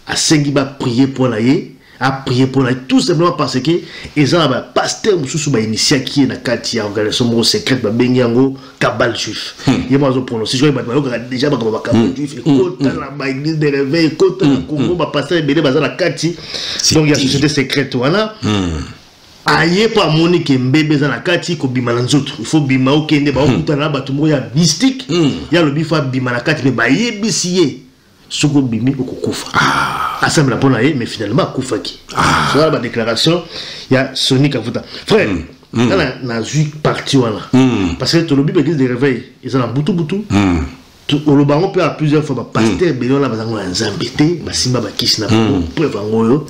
a sengi ba prier pour naïe a prier pour naïe tout simplement parce que ils ont ba pasteur mususu ba initié qui na kati ya organisation mo secrète ba benyango cabal juif yemo azo prononcer je ba déjà ba cabal juif écoute la ba église de réveil écoute na Congo ba pasteur belé ba za na kati donc il y a société secrète wana aye pa monique mbebe za na kati ko bima na nzoto il faut bima okende ba okuta na ba tumo ya mystique ya lobi fa bima na kati me ba yebisiye soko bimi okukufa assemble pour naïe mais finalement kufaki ça la déclaration il y a Sonic Avuta frère na zui parti wana parce que to lobi église de réveil ils ont butu au lobango peut à plusieurs fois pasteur belon la bazango na nzambete basimba bakisi na preuve ngoyo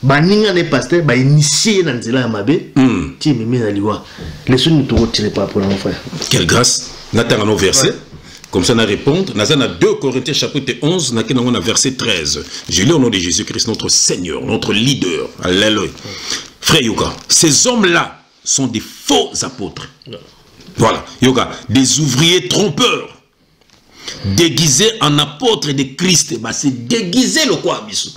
baninga les pasteurs ba initier dans nzela ya mabe ti mimi na liwa les sons to retirer par rapport à mon frère quelle grâce natanga no verset comme ça, on répond. Dans 2 Corinthiens chapitre 11, on a verset 13. Je lis au nom de Jésus-Christ, notre Seigneur, notre leader. Alléluia. Frère Yoga, ces hommes-là sont des faux apôtres. Voilà. Yoga, des ouvriers trompeurs. Déguisés en apôtres de Christ. Bah, c'est déguisé le quoi, bisou.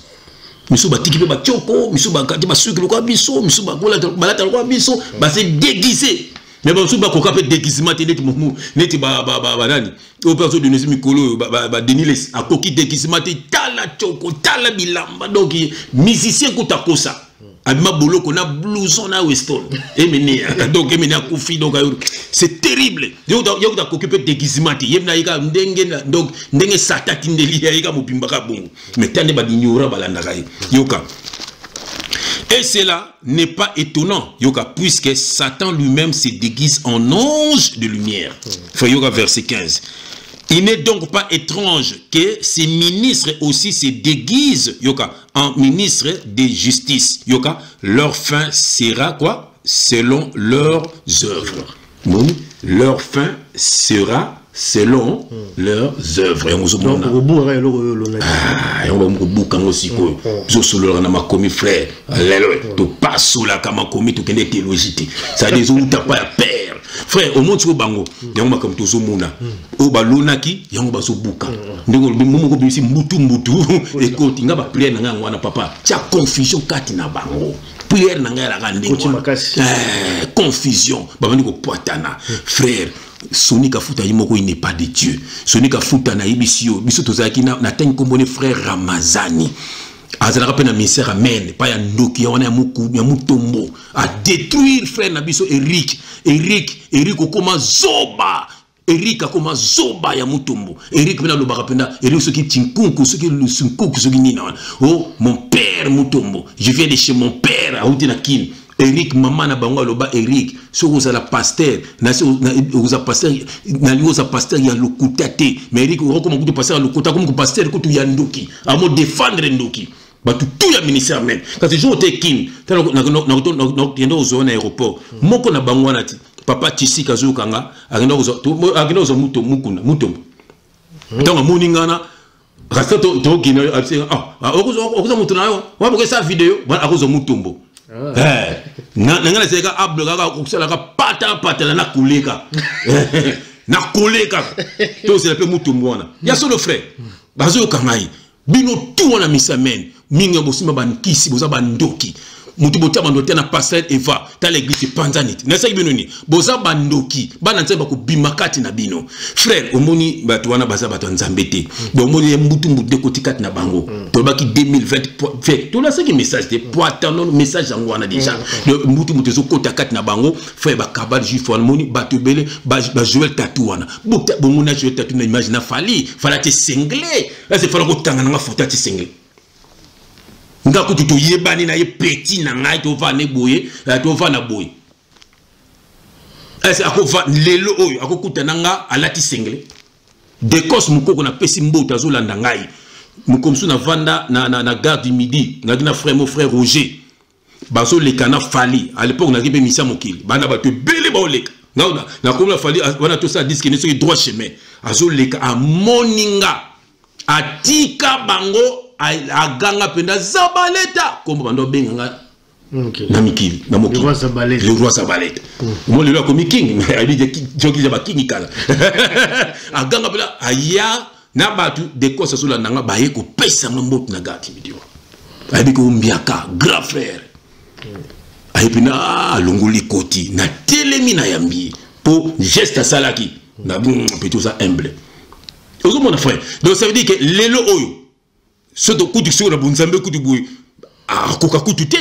Misou ba tiki ba choko, misou ba kati ba suki le quoi, bisou, misou ba balata le quoi, bisou. Bah, c'est déguisé. Mais bon, si vous avez un déguisement, neti ba nani. Au perso de Nesi Mikolo, Deniles, à coquille déguisement, tala choko, tala bilamba. Donc, musicien koutakosa. Abima bolo qu'on a blouson à Weston. Et maintenant, donc, et maintenant, Koufi, donc, c'est terrible. Donc, il y a occupé déguisement. Il y a un donc, ndenge satatindeli, il y a un mopimbaka bon. Mais tant de badinura balandarai. Yoka. Et cela n'est pas étonnant, Yoka, puisque Satan lui-même se déguise en ange de lumière. Frère Yoka, verset 15. Il n'est donc pas étrange que ces ministres aussi se déguisent, Yoka, en ministres de justice. Yoka, leur fin sera quoi? Selon leurs œuvres. Leur fin sera selon leurs œuvres. Et on se montre. Et on va boucan aussi quoi. Je suis là on a commis frère. Alléluia. Tu passes sous la kama commis tu connais théologie. Ça des où t'as pas père. Frère au monde sur bango. Et on va comme tout mona. Au balona qui et on va se boucan. Ndeko bimumu ko bisi mutu et ko tinga ba prière na ngwana papa. Tia confusion kati na bango. Prière na ngala rande. Confusion. Ba bani ko poatana. Frère Sonika Futa Yimoko, il n'est pas de Dieu. Sonika Futa na Ibisio, Biso Tozaki na ten kombone frère Ramazani. Azala rappelle na ministère amen, pas ya ndoki, on a muku, ya mutombo, à détruire frère Nabiso Eric okoma zoba. Eric akoma zoba ya mutombo. Eric pena lo barapenda, Eric ce qui tinkunku, ce qui le sunkuku, ce qui nina. Oh, mon père mutombo. Je viens de chez mon père, à Outina Kin. Eric maman na bango loba Eric so vous la pasteur na vous a pasteur na li oza pasteur ya lokutate mais Eric ko comme ko pasteur lokuta comme ko pasteur ko tu ya ndoki a mo défendre ndoki ba tout ya ministère même quand je joue tekin na yendo ozona aéroport moko na bango na ti papa tisi kazo kanga agenda ozo mutombo donc moningana rasta to gina ozo mutu na yo wa boke sa vidéo ba akozo mutombo nanga seka ablo kaka kusala ka pata na kuleka na koleka to c'est peu mutombo wana ya solo frère bazo kangai bino tout wana misamen minga bosima bankisi boza bandoki mutu bota bandoki na pasteur Eva ta l'église panzanite na saki binoni boza bandoki bana nzeba ko bimakati na bino frère omoni bato wana baza bato nzambete donc omoni mutu mutu koti kati na bango to baki 2020 to la saki message de poatano message yango wana déjà mutu zo kota kati na bango frère ba kabal juif wana omoni bato bele ba Joël Tatou wana bota bomona Joël Tatou na image na fali te singler là c'est fala ko tangana nga photo ti singler nga ko to yebani na ye petit na ngai to va ne boye to va na boye est ako va lelo oyo ako kutana nga alati sengle de cos mukoko na pesi mbota zo landa ngai mukomsu na vanda na gare du midi ngaki frère mon frère Roger baso le kana fali à l'époque na kibe misa mokili bana ba te belé ba oleka na comme la fali wana to ça disque ne so droit chemin azo leka a moninga atika bango aganga penda Zabaleta comme bando benganga na mikili na mokili le roi Zabaleta mo le ko king mais ali de joki za ba king kala aganga pela aya na batu de kosa sula nanga ba ye ko pesa mbot na gati bidio abi ko mbiaka grand frère aipina longoli koti na telemi na yambi pour geste salaki na plutôt ça humble ozo mon frère donc ça veut dire que lelo oyo ce to kutu sur na bunzambe kutu boy a koka kutu te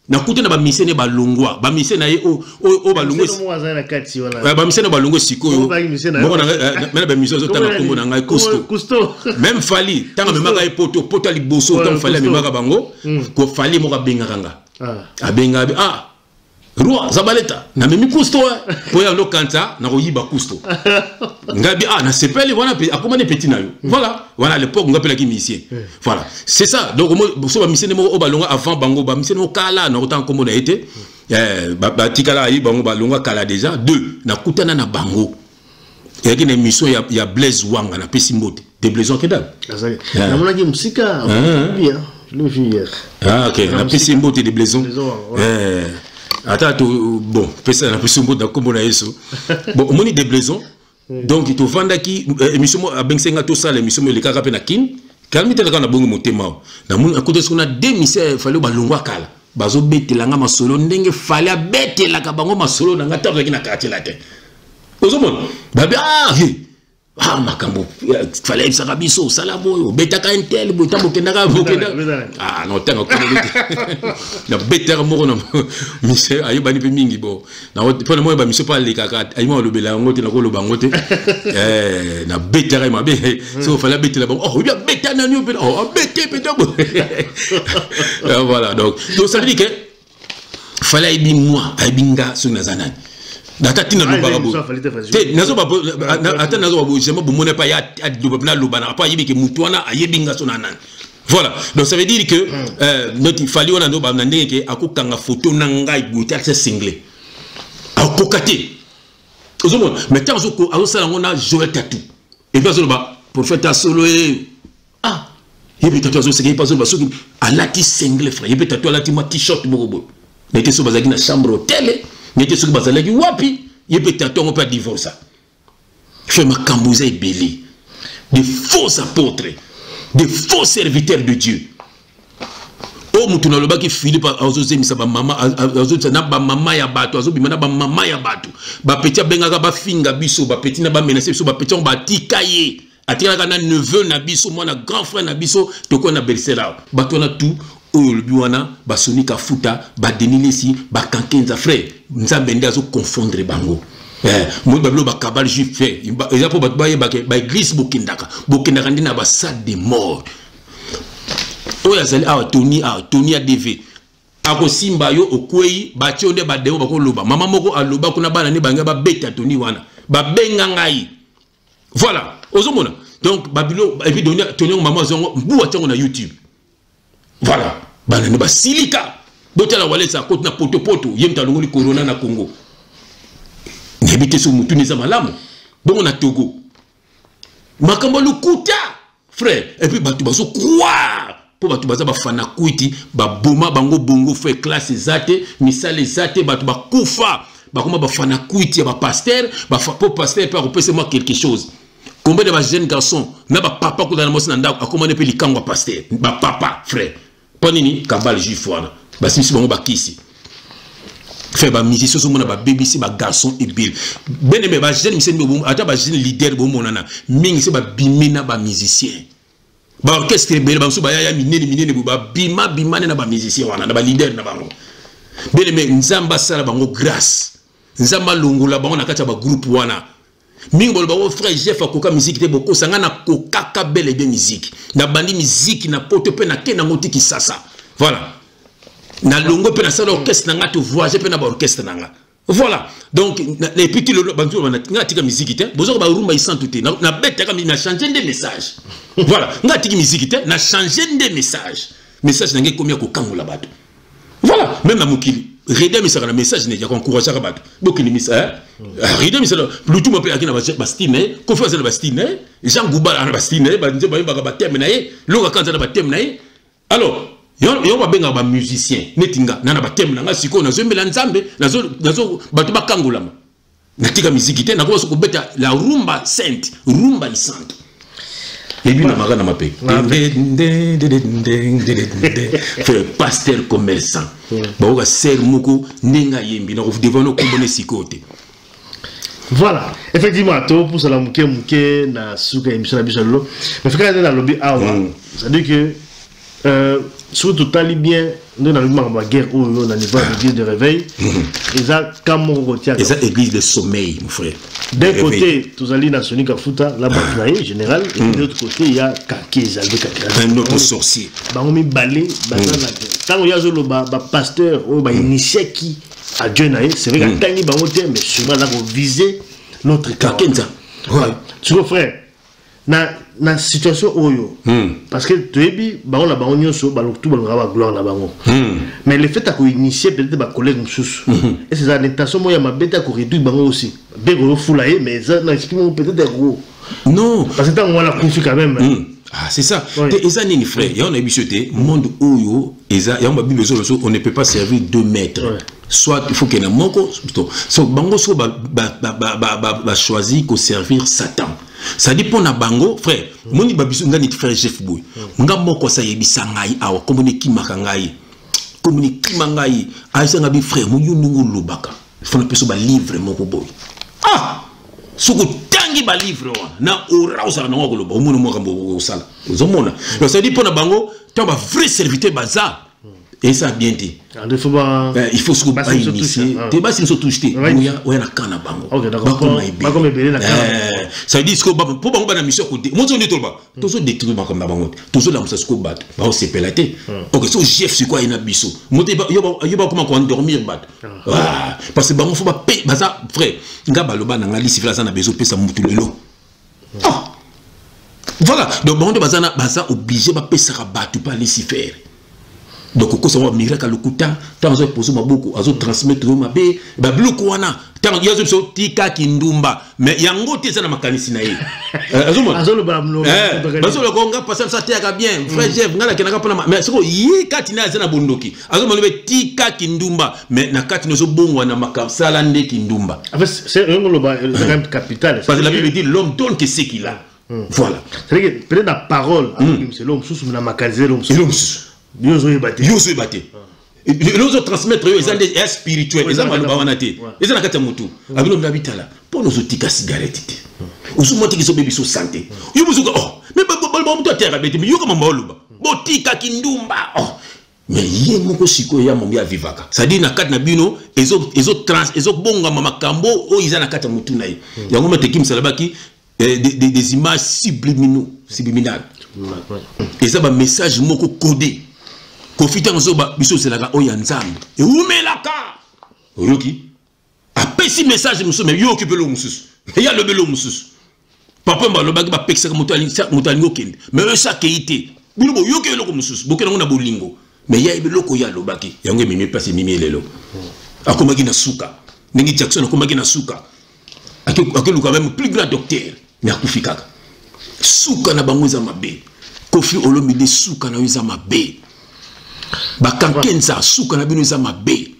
na kutu na ba misene ba longwa ba misene ye o ba longwa ba misene ba longwa sikoyo mo na mena ba misene zo tanga kombo na ngai Cousteau même fali tanga memaka e poto liboso tanga fali memaka bango ko fali mo ka benga kanga abenga roi Zabaleta na memi Cousteau po ya lo kanta na koyiba Cousteau ngabi na sepeli wana akomane petit na yo voilà à l'époque ngapela ki missie voilà c'est ça donc mo so ba missie mo o balonga avant bango ba missie mo kala na autant comme on a été ba tikala yi bango balonga kala déjà deux na kutana na bango et une émission ya Blaise Wanga na pesi mbote de Blaise Wanga na mona ki musika bien le hier ok na pesi mbote de Blaise attends bon pesa na pesi mbote comme on a yeso bon moni de Blaise donc il te vanda qui émission a bensenga to ça l'émission le kaka pe na kin kalmi te na bongo motema na mun akote sona démissaire fallait balongwa kala bazo betelanga masolo ndenge fallait betela ka bango masolo na ngata na katela te ozomona babi makambo fallait ibsaka biso sala boyo betaka intel boyo tambo kendaka bokenda non tanga ko na betaka moko na mise ayibani pe mingi bo na pona moyo ba mise pa le kaka ayima lobela ngote na ko loba ngote na betaka mabe so fallait betela bon bien betana ni pe bete voilà donc ça veut dire que fallait bi moi ayibinga so na zanani Natatina no barabo. Te nazo ba ata nazo ba bojema bo mona pa ya na lobana pa yibi ke mutwana ayebinga so nanan. Voilà. Donc ça veut dire que notre fali wana ndo ba ndenge ke akokanga photo na ngai bote accès singlé. Akokate. Ozomona mais tant azo sala ngona Joël Tatou. Et bien zo ba prophète solo yebi Tatou azo seki pas zo ba soki alati singlé frère. Yebi Tatou alati ma t-shirt bobo. Nete so bazaki na chambre hôtel. N'était ce que bazalaki wapi yebe tato on peut divorcer fait ma cambouza et belé de faux apôtres de faux serviteurs de Dieu o mutuna loba ki Philippe azoze misa ba mama azoze na ba mama ya bato azobi na ba mama ya bato ba petit bengaka ba finga biso ba petit na ba menacer biso ba petit on ba tikaye atikala na neveu na biso mwana grand frère na biso to ko na bersela bato na tout le biwana basoni kafuta ba denilesi ba kankenza frère nzambe ndazo confondre bango mo bablo ba kabal juif fait eza po bat baye ba église bokindaka ndina ba salle de mort oya zali Tony ADV ako simba yo okwei ba tionde ba demo bako loba mama moko aloba kuna bana ne banga ba beta Tony wana ba benga ngai voilà ozomona donc babilo et puis Tony maman zongo mbu atango na YouTube. Voilà, banane ba silika. Botala walesa côté na poto yemta longoli corona na Congo. Nebite so mutu neza malamu. Bongo na Togo. Makambo lukuta, frère. Et puis batu baso croire. Po batu baza ba fana kuiti, ba boma bango bongo fait classe zate, misale zate batu ba kufa. Ba koma ba fana kuiti ba pasteur, ba po pasteur peut repasser moi quelque chose. Combien de jeunes garçons na ba papa ko na mosi na ndako akomane pe likangwa pasteur. Ba papa, frère. Ponini kabal juif wana basi bango bakisi fait ba musicien so mona ba BBC ba garçon et bill ben mais ba jeune musicien bo ata ba jeune leader bo monana mingi se ba bimena ba musicien ba orchestre bele ba so ba ya minene bo ba bimane na ba musicien wana na ba leader na bango ben mais nzamba sala bango grâce nzamba longola bango na kati ba groupe wana mingi bolo ba frère Jeff akoka musique te boko sanga na kokaka belle de musique na bandi musique na poto pe na kena ngoti ki sasa voilà na longo pe na sala orchestre na ngati voyager pe na ba orchestre nanga voilà donc les petits le bantu na ngati ka musique te bozo ba rumba isantu te na bête ka na changer des messages voilà ngati ki musique te na changer des messages na nge komia ko kangola bato voilà même na mukili Reda misaka na message ne ya encourager bato. Boki ni misa Reda misaka lutu m'appelle akina bastine, confiance na bastine, Jean Gouba na bastine, ba nze ba yimba ba thème na ye, loka kanza na ba thème na ye. Alors, yo ba benga ba musicien, netinga na ba thème na nga siko na zombela nzambe, nazo bato ba kangolama. Natika musique te na ko so beta la rumba sainte, rumba sainte. Et puis, on a mapé. Pasteur commerçant. Bah, c'est moko nenga yembi. Donc, vous devez nous comprendre ce côté. Voilà. Effectivement, tout pour ça, mouké na souka émission na bichalo. Mais quand on est dans le lobby, ça veut dire que surtout tali bien, nous dans le guerre où on a niveau de réveil. Et ça, comme on retient. Et ça, église de sommeil, mon frère. D'un côté, tous les nationaux Kafuta, la bataille générale, et de l'autre côté, il y a Kakeza, un autre sorcier. On met balai, quand il y a un pasteur, on va initier qui a Dieu, c'est vrai que Tani Bamote, mais souvent là, on visait notre Kakenza. Tu vois, frère, na situation oyo parce que tu es bi ba on la ba onyo so ba tout ba gloire na bango mais le fait à ko initier peut-être ba collègue msusu et c'est ça l'intention moi ya ma bête à ko réduire bango aussi be ko fulaye mais ça na exprime peut-être gros non parce que tant on la confie quand même ah c'est ça et ça ni frère ya on a bichoté monde oyo eza ya on ba bibezo on ne peut pas servir 2 maîtres soit il faut qu'il y ait un moko so bango so ba choisir ko servir Satan. Ça dépend na bango frère moni babiso ngani frère Jeff Boy nga moko sa yebisa ngai awa komoni kimaka ngai komoni kimangai aisa ngabi frère mo yunungu lobaka fona peso ba livre moko boy soko tangi ba livre na orausa na ngoko loba omono mo kambo sala ozomona ça dépend na bango tant ba vrai serviteur bazar. Et ça bien dit. Il faut se couper initier. Tu vas se toucher. Oui, on a cana bango. Ok, d'accord. Ça veut dire que pour bango na mission côté. Moi je dis tout le bas. Tous les détruits comme bango. Tous les lames se couper bat. Bah c'est pelaté. Ok, so chef c'est quoi ina biso. Moi yo ba comment dormir bat. Parce que bango faut pas payer. Bah ça frère. Nga baloba na ngali sifla ça na besoin pesa mutu lelo. Voilà. Donc bango bazana baza obligé ba pesa rabat pas laisser faire. Donc, quand on va miracle à l'okuta, tant on pose ma beaucoup, on transmettre ma bé, bah bloco wana, tant il y a des choses tika kindumba, mais il y a un côté ça na makanisi na ye. Azolo bamlo. Azolo gonga passer ça tika bien, frère Jeff, ngala kenaka pana, mais c'est quoi yé katina za na bondoki. Azolo le tika kindumba, mais na katina zo bongwa na makasala nde kindumba. En fait, c'est un global, c'est quand même capital. Parce que la Bible dit l'homme donne que ce qu'il a. Voilà. C'est que peut-être la parole, c'est l'homme sous na makazé l'homme sous. Yozo ebate. Les autres transmettre ils ont des spirituels, ils ont maloba wanate. Ils ont na kata mutu. Abino ndabitala. Pour nos autres cigarette. Usumoti ki so bebi so santé. Yo buzuka mais ba mutu atera bete yo kama mbaloba. Botika kindumba. Mais yé moko siko ya mombi ya vivaka. Ça dit na kata na bino ils ont bonga mama kambo o ils ont na kata mutu na ye. Yango mateki msalabaki des images subliminales. Et ça un message moko codé. Confita nzoba biso selaka oya nzambe. Et umelaka. Oyoki. Apesi message musu mais yo occupé le mususu. Mais ya le belo mususu. Papa mbaloba ba peksa mutali okende. Mais ça keité. Bilobo yo ke loko mususu. Bokena ngona bolingo. Mais ya ebeloko ya lobaki. Yango mimi passe mimi lelo. Akomaki na suka. Ningi Jackson akomaki na suka. Akelu quand même plus grand docteur. Mais akufikaka. Suka na bango za mabe. Kofi Olomide suka na za mabe. Bakankenza suka na bino za mabe.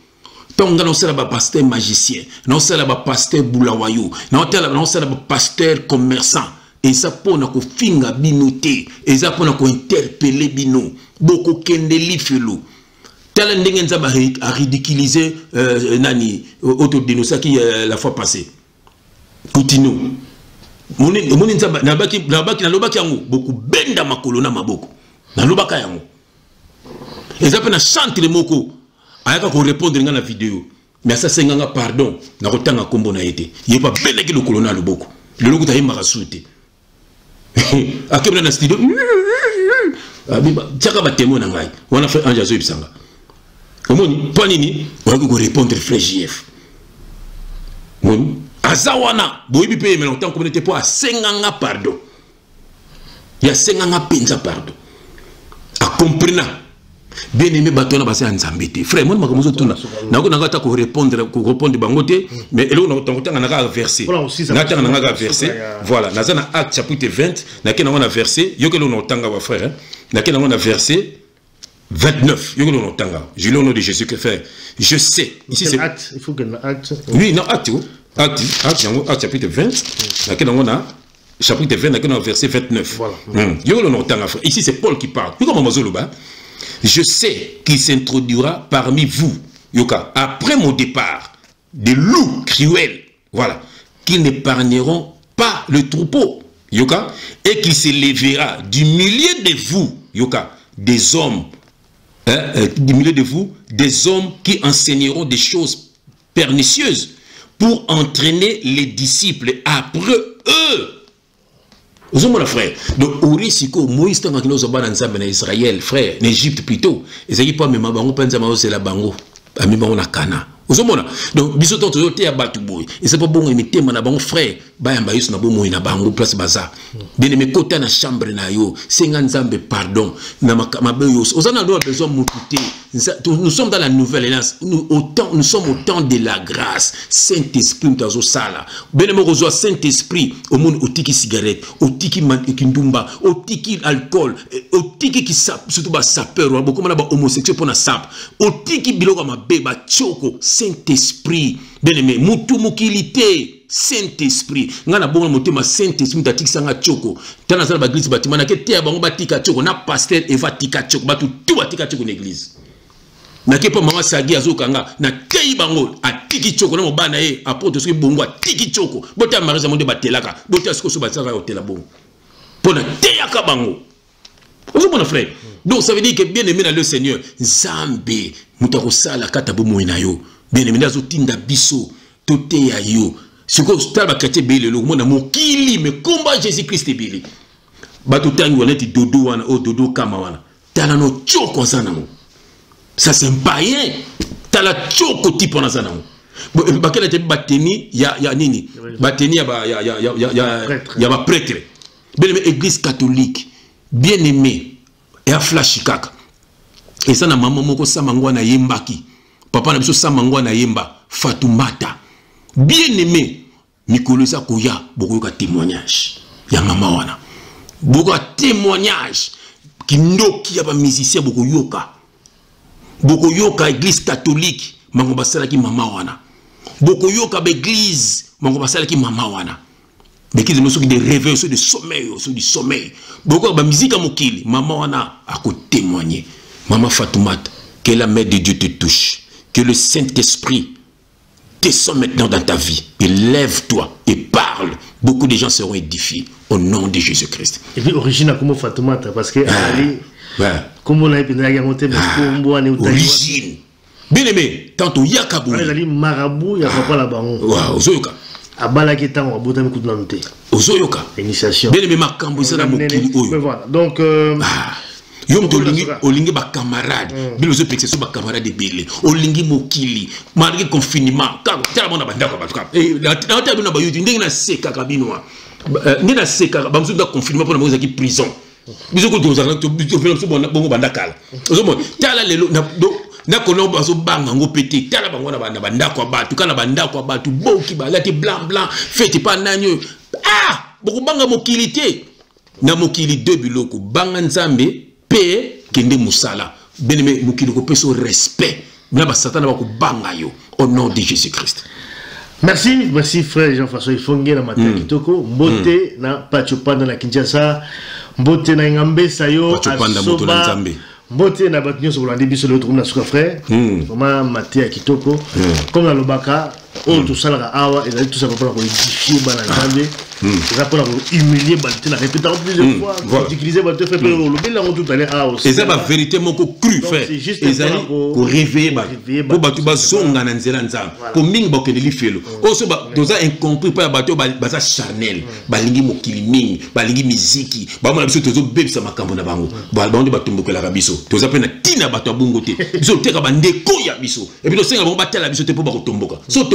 Tonga na sala ba pasteur magicien, na sala ba pasteur bulawayo, na sala ba pasteur commerçant. Et ça pona ko finga binoté, et ça pona ko interpeller bino, boko kende lifelo. Tala ndenge nza ba ridiculiser nani autodinosaki la fois passée. Coutinho. Moni nzamba na baki na lobaki yango beaucoup benda makolo na maboko na lobaka yango ezapa na chanter moko ayaka ko répondre nga na vidéo mais ça senganga pardon na kotanga kombo na été yeba beleki lokolo na loboko leloko ta yima kasute akebna na studio abiba tchaka ba témoin na ngai wana fait anja zo ibsanga omoni panini wako ko répondre frère JF moni azawana boyibi pe mais longtemps communauté pour senganga pardon ya senganga penza pardon a comprena bien aimé batona basi nzambete frère moi makomozo tuna nako nangata ko répondre bangote mais elo na tanga na verset na tanga na verset voilà nazana acte chapitre 20 na ke na verset yo ke lo tanga wa frère na ke na verset 29 yo ke lo tanga je lis au nom de Jésus que frère je sais ici c'est acte il faut que acte oui non acte chapitre 20 na ke na chapitre 20 na ke na verset 29 voilà yo ke lo tanga frère ici c'est Paul qui parle puis comment mazoloba. Je sais qu'il s'introduira parmi vous, Yoka, après mon départ, des loups cruels, voilà, qui n'épargneront pas le troupeau, Yoka, et qu'il s'élèvera du milieu de vous, Yoka, des hommes, du milieu de vous, des hommes qui enseigneront des choses pernicieuses pour entraîner les disciples après eux. Vous avez mon frère. Donc, au risque, Moïse, tant que nous avons en Israël, frère, en Égypte plutôt, et ça qui pas même bango, c'est la bango, à mi bango na Cana. Vous avez mon donc, bisoton toujours te abatu boy. Et c'est pas bon imiter mon bango frère, ba yamba yus na bon moïna bango place baza. Bien aimé côté na chambre na yo, sengan zambe pardon, na ma beus. Vous en avez besoin moututé. Nous sommes dans la nouvelle alliance. Nous sommes au temps de la grâce. Saint-Esprit, nous avons ça là. Bénémoine, Saint-Esprit, au monde, au tiki cigarette, au tiki kindumba, au tiki alcool, au tiki qui sap, surtout bas sapeur, beaucoup de homosexuels pour la sap, au tiki biloko ma beba choko, Saint-Esprit, bien-aimé, mutu mukilité, Saint-Esprit, ngana bongo motema Saint-Esprit ta tikisanga choko, tana zala ba église bâtiment na ke te bango batika choko na pasteur eva tika choko, batu tout batika choko l'église. Na kepa mama sagi azokanga na tei bango atiki choko na mobana e apoto soki bongo atiki choko bota marisa monde batelaka bota siko so bataka hotela bongo pona teyaka bango ozo mon frère donc ça veut dire que bien aimé dans le Seigneur Nzambe mutako sala kata bomo na yo bien aimé nazo tinda biso toteya yo siko staba kate bele lo mona mokili me komba Jésus Christ bele bato tangi wana ti dodo wana o dodo kama wana tala no choko sana mo. Ça c'est un païen. T'as la choco type en azana. Bakela te bateni ya nini? Bateni ya ba prêtre. Bien aimé église catholique, bien aimé et a flash kaka. Et ça na maman moko samangwa na yembaki. Papa na biso samangwa na yemba Fatoumata. Bien aimé Mikolo sa koya boko ka témoignage. Ya maman wana. Boko témoignage qui ndoki ya ba musicien boko yoka. Boko yoka église catholique mango basala ki mama wana boko yoka église mango basala ki mama wana bekise moso ki de réveil sur de sommeil sur du sommeil boko ba musique mokili mama wana a ko témoigner maman Fatoumata que la main de Dieu te touche que le Saint-Esprit descend maintenant dans ta vie et lève-toi et parle beaucoup de gens seront édifiés au nom de Jésus-Christ. Et puis origine comment Fatoumata parce que comme on a pu dire monter origine bien aimé tantôt yakabou ali marabout ya papa la bango waaw ozoyoka abala ki tango abota mi kudnante ozoyoka initiation bien aimé makambo ça na mokili oyo voilà donc yom to olingi ba camarade bilo zo pexer so ba camarade belé olingi mokili malgré confinement ka tala mona banda ko batuka na ta bino ba yuti ndenge na seka kabinwa ndenge na seka ba msu da confinement pour na moza ki prison biso ko doza na to biso bongo banda kala ozomo tala lelo na kono bazo banga ngo pété tala bango na banda ko batu kana banda ko batu boki balati blanc fete pa nanyo boko banga mokilité na mokili deux biloko banga nzambe pe kende musala beneme mokili ko peso respect na ba satana ba ko banga yo au nom de Jésus-Christ. Merci frère Jean-François Ifongue na Mataki Kitoko mbote na Pachopanda na Kinshasa mbote na Ngambesa yo asoba mbote na batunyo so bolandi biso le trouve na suka frère vraiment Mataki Kitoko comme na lobaka on tout ça là awa et tout ça pour la édifier bana Nzambe ça pour la humilier balté la répéter plusieurs fois utiliser balté fait le bel on tout aller awa et ça va vérité moko cru frère ils allaient pour réveiller ba pour batu ba zonga na nzela nzambe pour mingi ba ke li felo oso ba doza incompris pa bato ba za charnel balingi mokili mingi balingi miziki ba mona biso tozo bebisa makambo na bango ba bande batumbokela biso toza pe na tina bato abungo te biso teka ba ndeko ya biso et puis to senga ba tala biso te po ba kotomboka so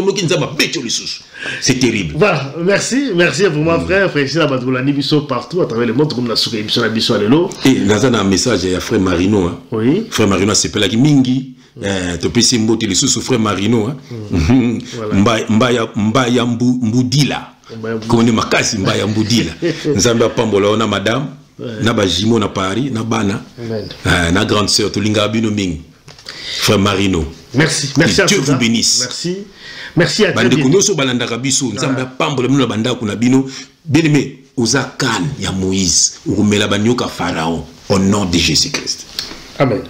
c'est terrible. Voilà, merci pour moi frère ici la Badolani biso partout à travers le monde comme la souka émission la biso alelo. Et dans un message il y a frère Marino. Oui. Frère Marino c'est pelaki mingi. Tu peux se mbote les sous frère Marino. Mbaya mbudila. Comme on est makasi mbaya mbudila. Nzamba pambola ona madame. Na ba jimo na Paris na bana. Na grande sœur Tolinga Bino Ming. Frère Marino. Merci à Dieu vous bénisse. Merci à très bientôt. Nous sommes dans Rabiso, nous sommes pambola nous banda kuna bino. Bien-aimé, ozakan ya Moïse, ou mela banyoka Pharaon au nom de Jésus-Christ. Amen.